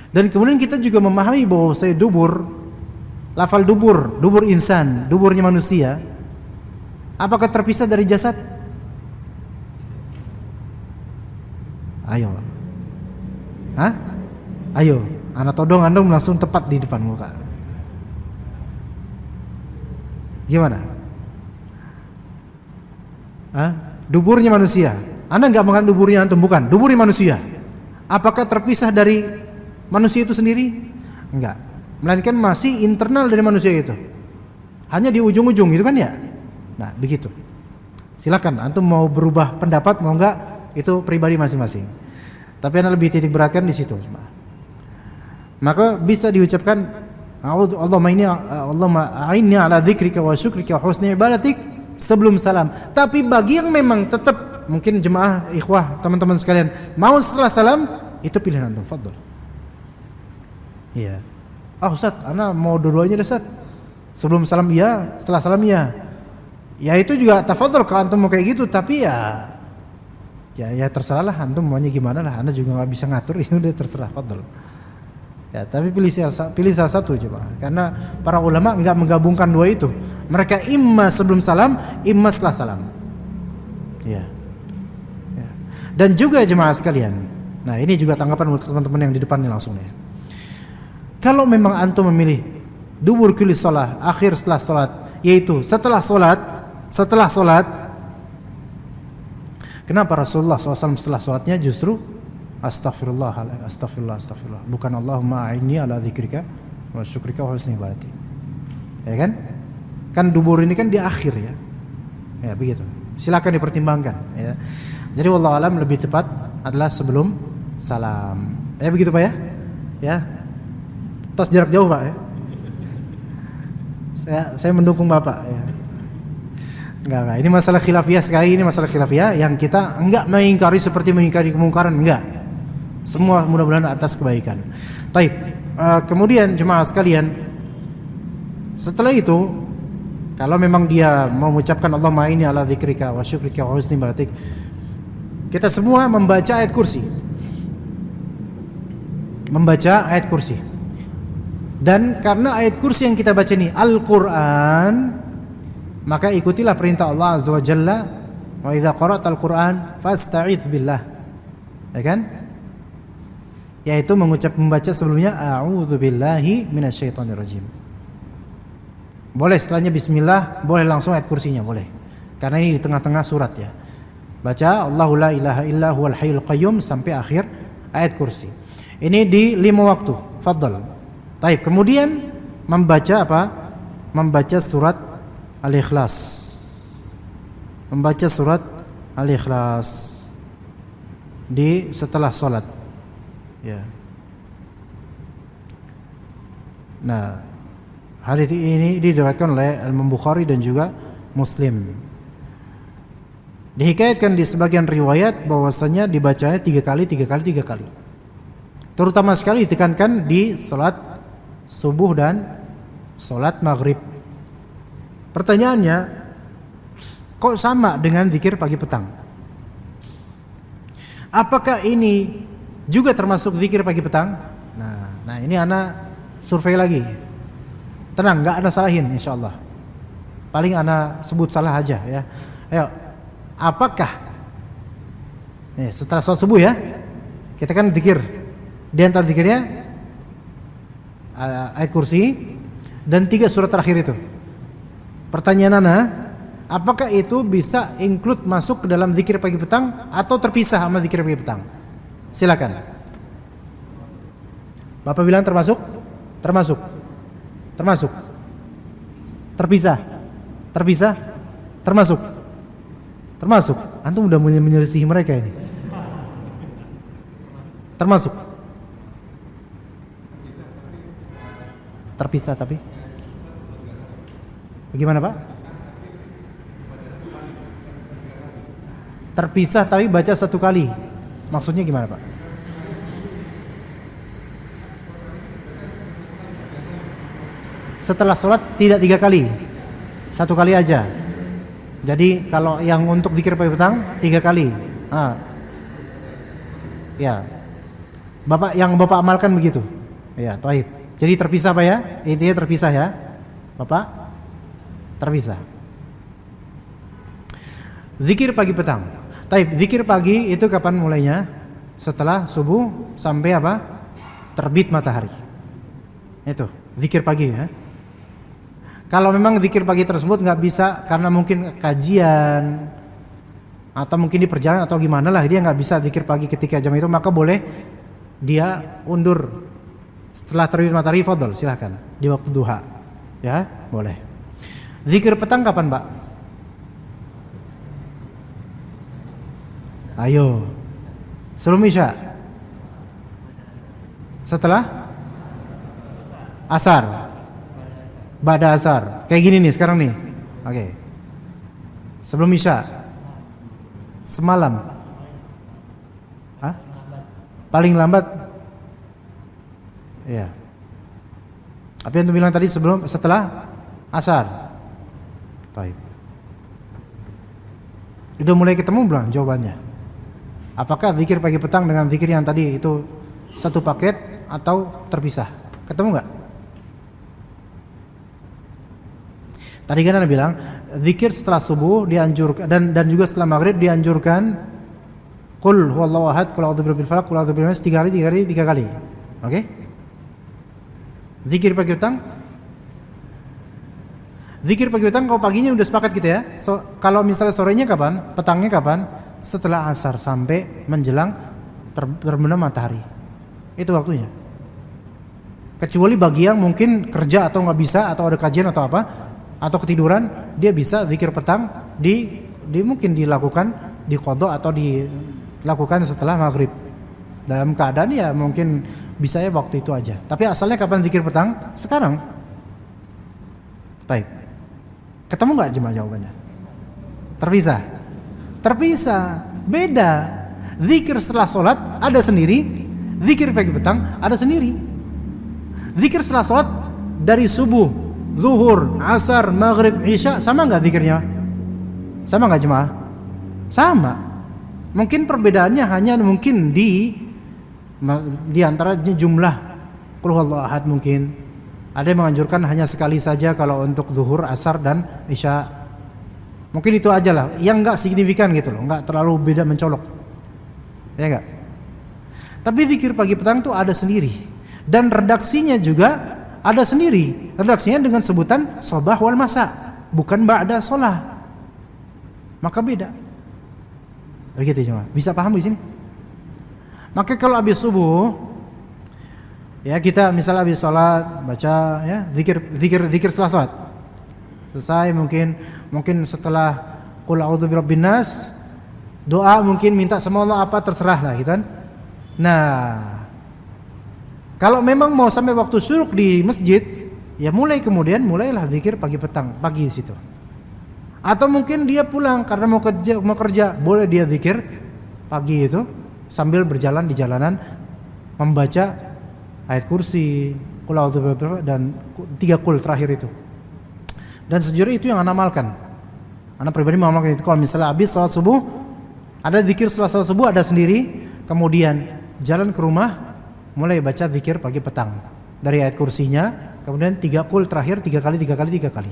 Dan kemudian kita juga memahami bahwa lafal dubur insan, duburnya manusia, apakah terpisah dari jasad? Ayo. Hah? Ayo, ana todong antum langsung tepat di depan muka. Gimana? Duburnya manusia. Anda nggak mengatakan duburnya antum, bukan. Duburnya manusia. Apakah terpisah dari manusia itu sendiri? Enggak. Melainkan masih internal dari manusia itu. Hanya di ujung-ujung gitu kan ya. Nah, begitu. Silakan antum mau berubah pendapat, mau enggak, itu pribadi masing-masing. Tapi Anda lebih titik beratkan di situ. Maka bisa diucapkan Allahumma a'inni ala dzikrika wa syukrika wa husni ibadatik sebelum salam. Tapi bagi yang memang tetap, mungkin jemaah ikhwah teman-teman sekalian mau setelah salam, itu pilihan antum, fadhol. Iya. Ustaz, ana mau dua-duanya deh Ustaz. Sebelum salam iya, setelah salam iya. Ya itu juga tafadhol kalau antum mau kayak gitu, tapi ya terserah lah antum maunya gimana lah. Anda juga nggak bisa ngatur, ya udah terserah, fadhol. Ya, tapi pilih salah satu coba. Karena para ulama nggak menggabungkan dua itu. Mereka imma sebelum salam, imma setelah salam. Ya. Ya. Dan juga jemaah sekalian. Nah, ini juga tanggapan untuk teman-teman yang di depan ini langsung ya. Kalau memang antum memilih dubur kulli shalah, akhir setelah salat, yaitu setelah salat, kenapa Rasulullah SAW setelah salatnya justru astagfirullah, bukan Allahumma a'inni ala dzikrika wa syukrika wa husni ibadati. Ya kan? Kan dubur ini kan di akhir ya. Ya begitu. Silakan dipertimbangkan ya. Jadi wallahu alam lebih tepat adalah sebelum salam. Ya begitu Pak ya? Ya. Tos jarak jauh Pak ya. Saya mendukung Bapak ya. Enggak. Ini masalah khilafiyah sekali, ini masalah khilafiyah yang kita enggak mengingkari seperti mengingkari kemungkaran, enggak. Semua mudah-mudahan atas kebaikan. Baik. Kemudian jemaah sekalian, setelah itu kalau memang dia mau mengucapkan Allahumma inni ala dzikrika wa syukrika wa husni ibadatik, kita semua membaca ayat kursi. Membaca ayat kursi. Dan karena ayat kursi yang kita baca ini Al-Qur'an, maka ikutilah perintah Allah Azza wa Jalla, wa idza qara'tal Qur'an fasta'idz billah. Ya kan? Yaitu membaca sebelumnya a'udzubillahi minasyaitonir rajim. Boleh setelahnya bismillah, boleh langsung ayat kursinya, boleh. Karena ini di tengah-tengah surat ya. Baca Allahu la ilaha illa huwal hayyul qayyum sampai akhir ayat kursi. Ini di 5 waktu, fadhal. Baik, kemudian membaca apa? Membaca surat Al-Ikhlas. Membaca surat Al-Ikhlas di setelah salat. Ya. Nah, hadis ini diriwayatkan oleh Imam Bukhari dan juga Muslim. Dihikayatkan di sebagian riwayat bahwasanya dibacanya 3 kali. Terutama sekali ditekankan di salat subuh dan salat maghrib. Pertanyaannya, kok sama dengan zikir pagi petang? Apakah ini juga termasuk zikir pagi petang? Nah ini ana survei lagi. Tenang, nggak ana salahin insyaallah. Paling ana sebut salah aja ya. Ayo, apakah setelah salat subuh ya, kita kan zikir. Di antara zikirnya ayat kursi dan 3 surat terakhir itu. Pertanyaan ana, apakah itu bisa include masuk ke dalam zikir pagi petang atau terpisah sama zikir pagi petang? Silakan. Bapak bilang termasuk? Termasuk. Terpisah. Termasuk. Antum udah menyelisihi mereka ini. Termasuk. Terpisah tapi. Bagaimana Pak? Terpisah tapi baca 1 kali. Maksudnya gimana Pak? Setelah sholat tidak 3 kali, 1 kali aja. Jadi kalau yang untuk zikir pagi petang 3 kali. Ya, yang Bapak amalkan begitu. Ya, taib. Jadi terpisah Pak ya? Intinya terpisah ya, Bapak. Terpisah. Zikir pagi petang. Taib, zikir pagi itu kapan mulainya? Setelah subuh sampai apa? Terbit matahari. Itu zikir pagi ya. Kalau memang zikir pagi tersebut nggak bisa karena mungkin kajian atau mungkin di perjalanan atau gimana lah, dia nggak bisa zikir pagi ketika jam itu, maka boleh dia undur setelah terbit matahari, fadhol, silahkan di waktu duha ya, boleh. Zikir petang kapan Pak? Ayo, sebelum isya, setelah asar, ba'da asar, kayak gini nih sekarang nih. Oke. Sebelum isya, semalam. Paling lambat. Iya. Apa yang tu bilang tadi setelah asar. Baik. Udah mulai ketemu belum jawabannya? Apakah zikir pagi petang dengan zikir yang tadi itu satu paket atau terpisah? Ketemu nggak? Tadi kan Anda bilang zikir setelah subuh dianjurkan dan juga setelah maghrib dianjurkan qul huwallahu ahad, qul a'udzu birabbil falaq, qul a'udzu birabbin nas 3 kali. Oke? Zikir pagi petang. Zikir pagi petang kalau paginya udah sepakat gitu ya. Kalau misalnya sorenya kapan? Petangnya kapan? Setelah asar sampai menjelang terbenam matahari. Itu waktunya. Kecuali bagi yang mungkin kerja atau nggak bisa atau ada kajian atau apa atau ketiduran, dia bisa zikir petang di mungkin dilakukan di qadha atau dilakukan setelah maghrib. Dalam keadaan ya mungkin bisa ya waktu itu aja. Tapi asalnya kapan zikir petang? Sekarang. Baik. Ketemu nggak jemaah jawabannya? Terpisah. Terpisah. Beda. Zikir setelah sholat ada sendiri. Zikir pagi petang ada sendiri. Zikir setelah sholat dari subuh, zuhur, asar, maghrib, isya sama nggak zikirnya? Sama nggak jemaah? Sama. Mungkin perbedaannya hanya mungkin di antara jumlah qul huwallahu ahad mungkin. Ada yang menganjurkan hanya sekali saja kalau untuk zuhur, asar dan isya. Mungkin itu aja lah, yang nggak signifikan gitu loh, nggak terlalu beda mencolok. Ya nggak? Tapi zikir pagi petang tuh ada sendiri dan redaksinya juga ada sendiri. Redaksinya dengan sebutan sabah wal masa, bukan ba'da shalah. Maka beda. Begitu cuma. Bisa paham di sini? Maka kalau habis subuh ya kita misalnya habis sholat baca ya zikir setelah sholat. Selesai mungkin setelah qul a'udzu birabbin nas, doa mungkin minta sama Allah apa terserah lah gitu kan. Nah, kalau memang mau sampai waktu syuruk di masjid, ya mulailah zikir pagi petang, pagi di situ. Atau mungkin dia pulang karena mau kerja, boleh dia zikir pagi itu sambil berjalan di jalanan membaca ayat kursi, qul a'udzu birabbin dan 3 qul terakhir itu. Dan sejujurnya itu yang anak amalkan. Anak pribadi mengamalkan itu. Kalau misalnya habis sholat subuh, ada zikir setelah sholat subuh ada sendiri, kemudian jalan ke rumah mulai baca zikir pagi petang dari ayat kursinya, kemudian 3 qul terakhir 3 kali.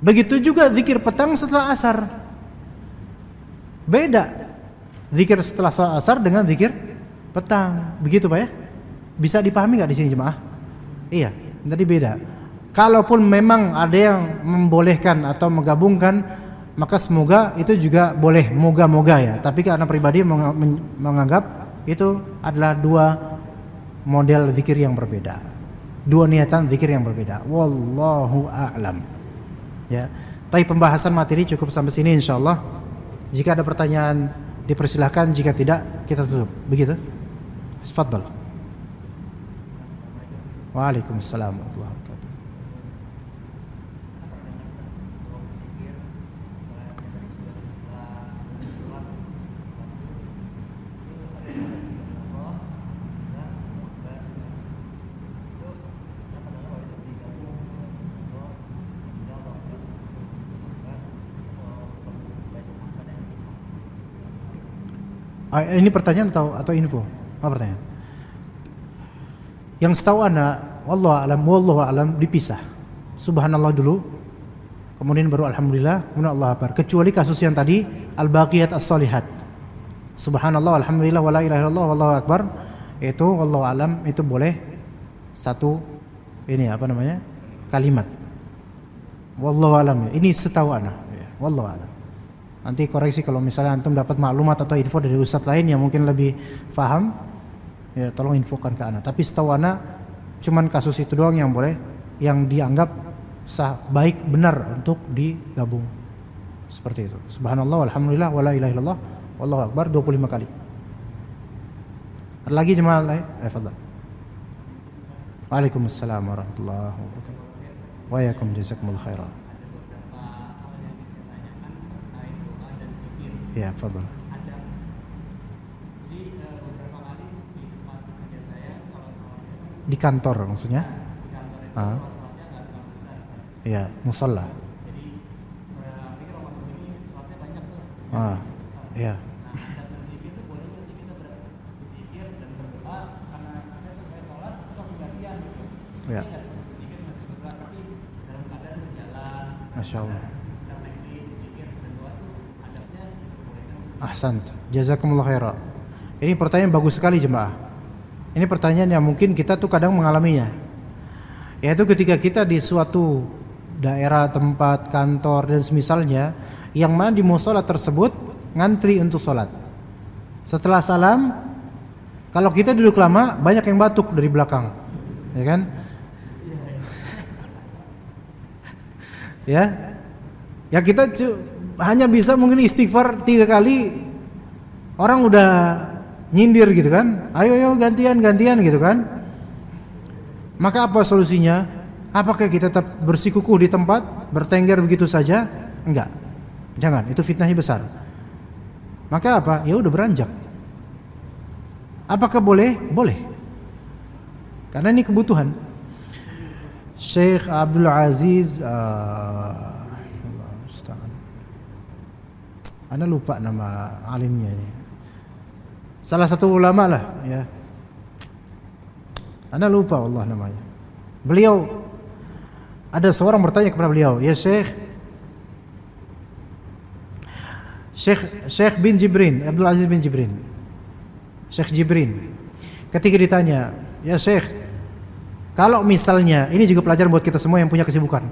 Begitu juga zikir petang setelah asar. Beda zikir setelah sholat asar dengan zikir petang. Begitu Pak ya? Bisa dipahami nggak di sini jemaah? Iya, tadi beda. Kalaupun memang ada yang membolehkan atau menggabungkan, maka semoga itu juga boleh, moga-moga ya. Tapi karena pribadi menganggap itu adalah 2 model zikir yang berbeda, 2 niatan zikir yang berbeda. Wallahu a'lam. Ya. Tapi pembahasan materi cukup sampai sini insyaallah. Jika ada pertanyaan dipersilahkan, jika tidak kita tutup. Begitu? Tafadhal. Waalaikumsalam warahmatullahi wabarakatuh. Ini pertanyaan atau info? Apa pertanyaan? Yang setahu anak, wallahu alam dipisah. Subhanallah dulu, kemudian baru alhamdulillah, kemudian Allah akbar. Kecuali kasus yang tadi al-baqiyat as-shalihat. Subhanallah, alhamdulillah, wala ilaha illallah, wallahu akbar. Itu wallahu alam itu boleh satu kalimat. Wallahu alam. Ini setahu anak, ya, wallahu alam. Nanti koreksi kalau misalnya antum dapat maklumat atau info dari ustadz lain yang mungkin lebih paham, ya tolong infokan ke ana. Tapi setahu ana cuman kasus itu doang yang boleh, yang dianggap sah, baik, benar untuk digabung. Seperti itu. Subhanallah, alhamdulillah, wala ilaha illallah, wallahu akbar 25 kali. Ada lagi jemaah lain? Fadhal. Waalaikumsalam warahmatullahi wabarakatuh. Wa yakum jazakumullah khairan. Ya, fadhal. Jadi beberapa kali di tempat kerja saya kalau sholatnya Di kantor maksudnya? di kantor itu kalau sholatnya nggak besar. Ya, musalla. Jadi apalagi Ramadan ini sholatnya banyak tuh Ya. Nah, ada berzikir itu boleh nggak sih kita berzikir dan berdoa karena saya sholat terus langsung gantian gitu. Ya. Ini nggak seperti berzikir nggak berdoa tapi dalam keadaan berjalan. Masya Allah. Sedang naik lift, berzikir dan doa itu adabnya diperbolehkan. Ahsan. Jazakumullah khairan. Ini pertanyaan bagus sekali jemaah. Ini pertanyaan yang mungkin kita tuh kadang mengalaminya. Yaitu ketika kita di suatu daerah, tempat, kantor dan semisalnya, yang mana di musola tersebut ngantri untuk sholat. Setelah salam, kalau kita duduk lama, banyak yang batuk dari belakang, ya kan? Ya kita hanya bisa mungkin istighfar 3 kali, orang udah nyindir gitu kan? Ayo gantian gitu kan? Maka apa solusinya? Apakah kita tetap bersikukuh di tempat, bertengger begitu saja? Enggak. Jangan, itu fitnahnya besar. Maka apa? Ya udah beranjak. Apakah boleh? Boleh. Karena ini kebutuhan. Syekh Abdul Aziz Ana lupa nama alimnya ini. Salah satu ulama lah ya. Ana lupa Allah namanya. Beliau ada seorang bertanya kepada beliau, "Ya Syekh bin Jibrin, Abdul Aziz bin Jibrin. Syekh Jibrin. Ketika ditanya, "Ya Syekh, kalau misalnya," ini juga pelajaran buat kita semua yang punya kesibukan.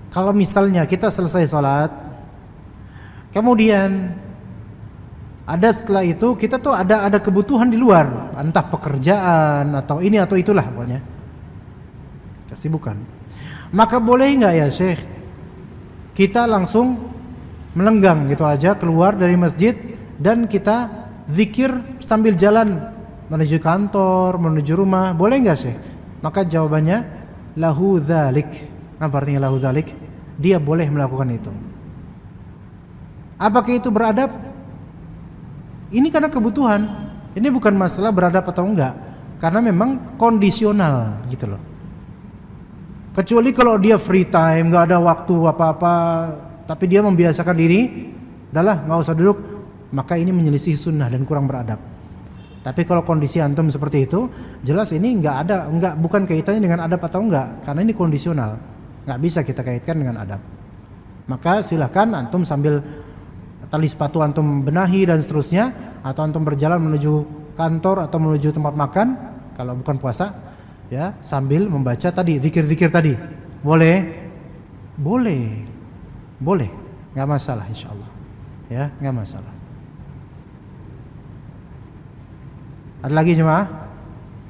Kalau misalnya kita selesai sholat, kemudian setelah itu kita tuh ada kebutuhan di luar, entah pekerjaan atau ini atau itulah pokoknya. Kesibukan. Maka boleh enggak ya Syekh, kita langsung melenggang gitu aja keluar dari masjid dan kita zikir sambil jalan menuju kantor, menuju rumah, boleh enggak Syekh? Maka jawabannya lahu dzalik. Apa artinya lahu dzalik? Dia boleh melakukan itu. Apakah itu beradab? Ini karena kebutuhan. Ini bukan masalah beradab atau enggak, karena memang kondisional gitu loh. Kecuali kalau dia free time, enggak ada waktu apa-apa, tapi dia membiasakan diri, udahlah enggak usah duduk, maka ini menyelisih sunnah dan kurang beradab. Tapi kalau kondisi antum seperti itu, jelas ini bukan kaitannya dengan adab atau enggak, karena ini kondisional, enggak bisa kita kaitkan dengan adab. Maka silahkan antum sambil tali sepatu antum benahi dan seterusnya, atau antum berjalan menuju kantor atau menuju tempat makan, kalau bukan puasa, ya sambil membaca tadi zikir-zikir tadi, boleh, nggak masalah insyaallah, ya nggak masalah. Ada lagi jemaah?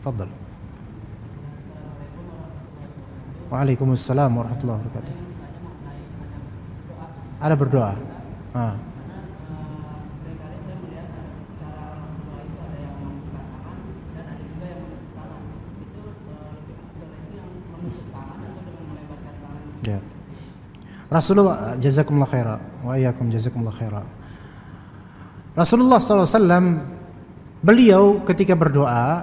Fadhal. Waalaikumsalam warahmatullahi wabarakatuh. Ada berdoa. Seringkali saya melihat cara orang berdoa itu ada yang membuka tangan dan ada juga yang menutup tangan. Itu lebih afdal itu yang menutup tangan atau dengan melebarkan tangan? Ya. Rasulullah jazakumullah khaira wa iyyakum jazakumullah khaira. Rasulullah SAW beliau ketika berdoa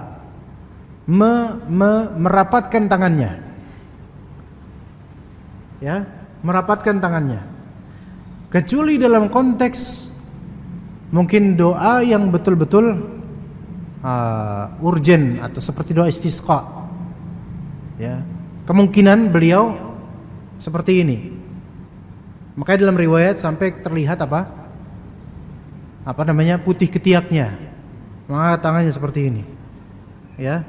merapatkan tangannya. Ya, merapatkan tangannya. Kecuali dalam konteks mungkin doa yang betul-betul urgen atau seperti doa istisqa. Ya, kemungkinan beliau seperti ini. Makanya dalam riwayat sampai terlihat apa namanya putih ketiaknya. Maka tangannya seperti ini. Ya.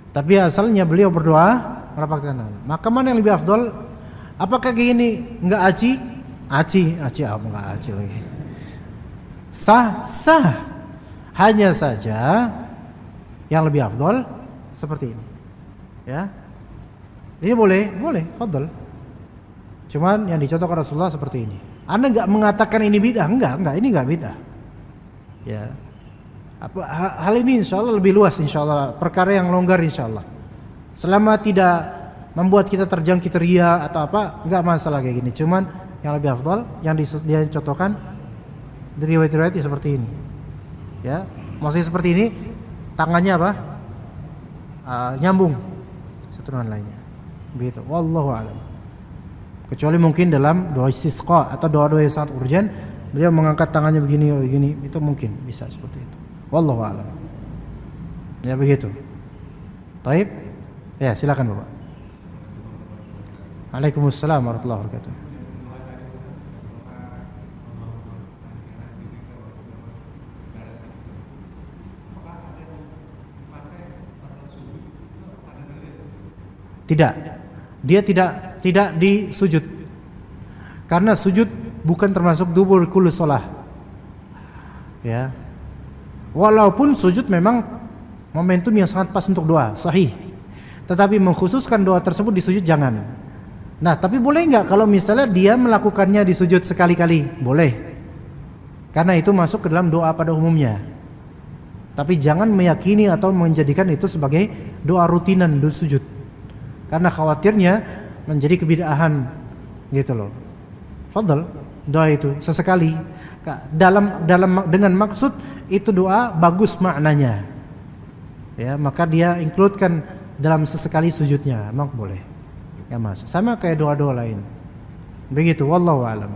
Tapi asalnya beliau berdoa merapatkan tangan. Maka mana yang lebih afdal? Apakah gini enggak aci apa enggak aci lagi? Sah. Hanya saja yang lebih afdal seperti ini. Ya. Ini boleh, fadhal. Cuman yang dicontohkan Rasulullah seperti ini. Anda enggak mengatakan ini bid'ah, enggak, ini enggak bid'ah. Ya. Hal ini insyaallah lebih luas insyaallah, perkara yang longgar insyaallah. Selama tidak membuat kita terjangkit ria atau apa, enggak masalah kayak gini. Cuman yang lebih afdal yang dia contohkan dari riwayat-riwayat seperti ini. Ya, maksudnya seperti ini, tangannya apa? Nyambung satu dengan lainnya. Begitu. Wallahu a'lam. Kecuali mungkin dalam doa istisqa atau doa-doa yang sangat urgen, beliau mengangkat tangannya begini, itu mungkin bisa seperti itu. Wallahu a'lam. Ya begitu. Taib? Ya, silakan Bapak. Waalaikumsalam warahmatullahi wabarakatuh. Tidak. Dia tidak disujud. Karena sujud bukan termasuk dubur kulli shalah. Ya. Walaupun sujud memang momentum yang sangat pas untuk doa, sahih. Tetapi mengkhususkan doa tersebut di sujud jangan. Nah, tapi boleh enggak kalau misalnya dia melakukannya di sujud sekali-kali? Boleh. Karena itu masuk ke dalam doa pada umumnya. Tapi jangan meyakini atau menjadikan itu sebagai doa rutinan di sujud. Karena khawatirnya menjadi kebid'ahan gitu loh. Fadhal, doa itu sesekali dengan maksud itu doa bagus maknanya. Ya, maka dia includekan dalam sesekali sujudnya, mak boleh. Ya Mas, sama kayak doa-doa lain. Begitu, wallahu alam.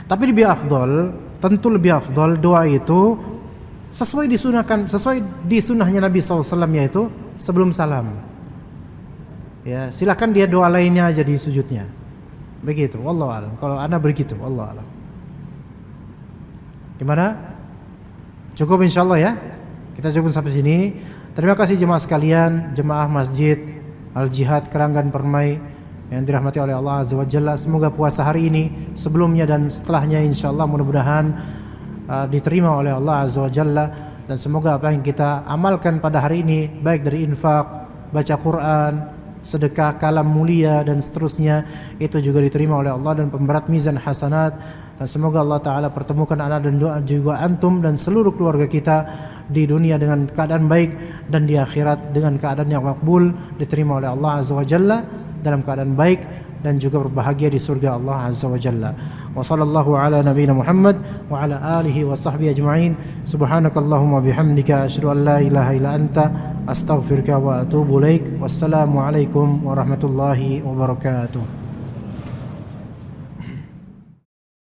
Tapi lebih afdal, tentu lebih afdal doa itu sesuai di sunnahnya Nabi SAW, yaitu sebelum salam. Ya, silakan dia doa lainnya aja di sujudnya. Begitu, wallahu alam. Kalau ana begitu, wallahu alam. Gimana? Cukup insyaallah ya. Kita cukup sampai sini. Terima kasih jemaah sekalian, jemaah Masjid Al-Jihad Keranggan Permai yang dirahmati oleh Allah Azza wa Jalla. Semoga puasa hari ini, sebelumnya dan setelahnya insyaallah mudah-mudahan diterima oleh Allah Azza wa Jalla, dan semoga apa yang kita amalkan pada hari ini baik dari infak, baca Quran, sedekah, kalam mulia dan seterusnya itu juga diterima oleh Allah dan pemberat mizan hasanat. Dan semoga Allah Ta'ala pertemukan ana dan doa juga antum dan seluruh keluarga kita di dunia dengan keadaan baik dan di akhirat dengan keadaan yang makbul, diterima oleh Allah Azza wa Jalla dalam keadaan baik dan juga berbahagia di surga Allah Azza wa Jalla. Wa sallallahu ala nabiyyina Muhammad wa ala alihi wa sahbihi ajma'in. Subhanakallahumma bihamdika asyhadu an la ilaha illa anta astaghfiruka wa atubu ilaik. Wassalamu alaikum warahmatullahi wabarakatuh.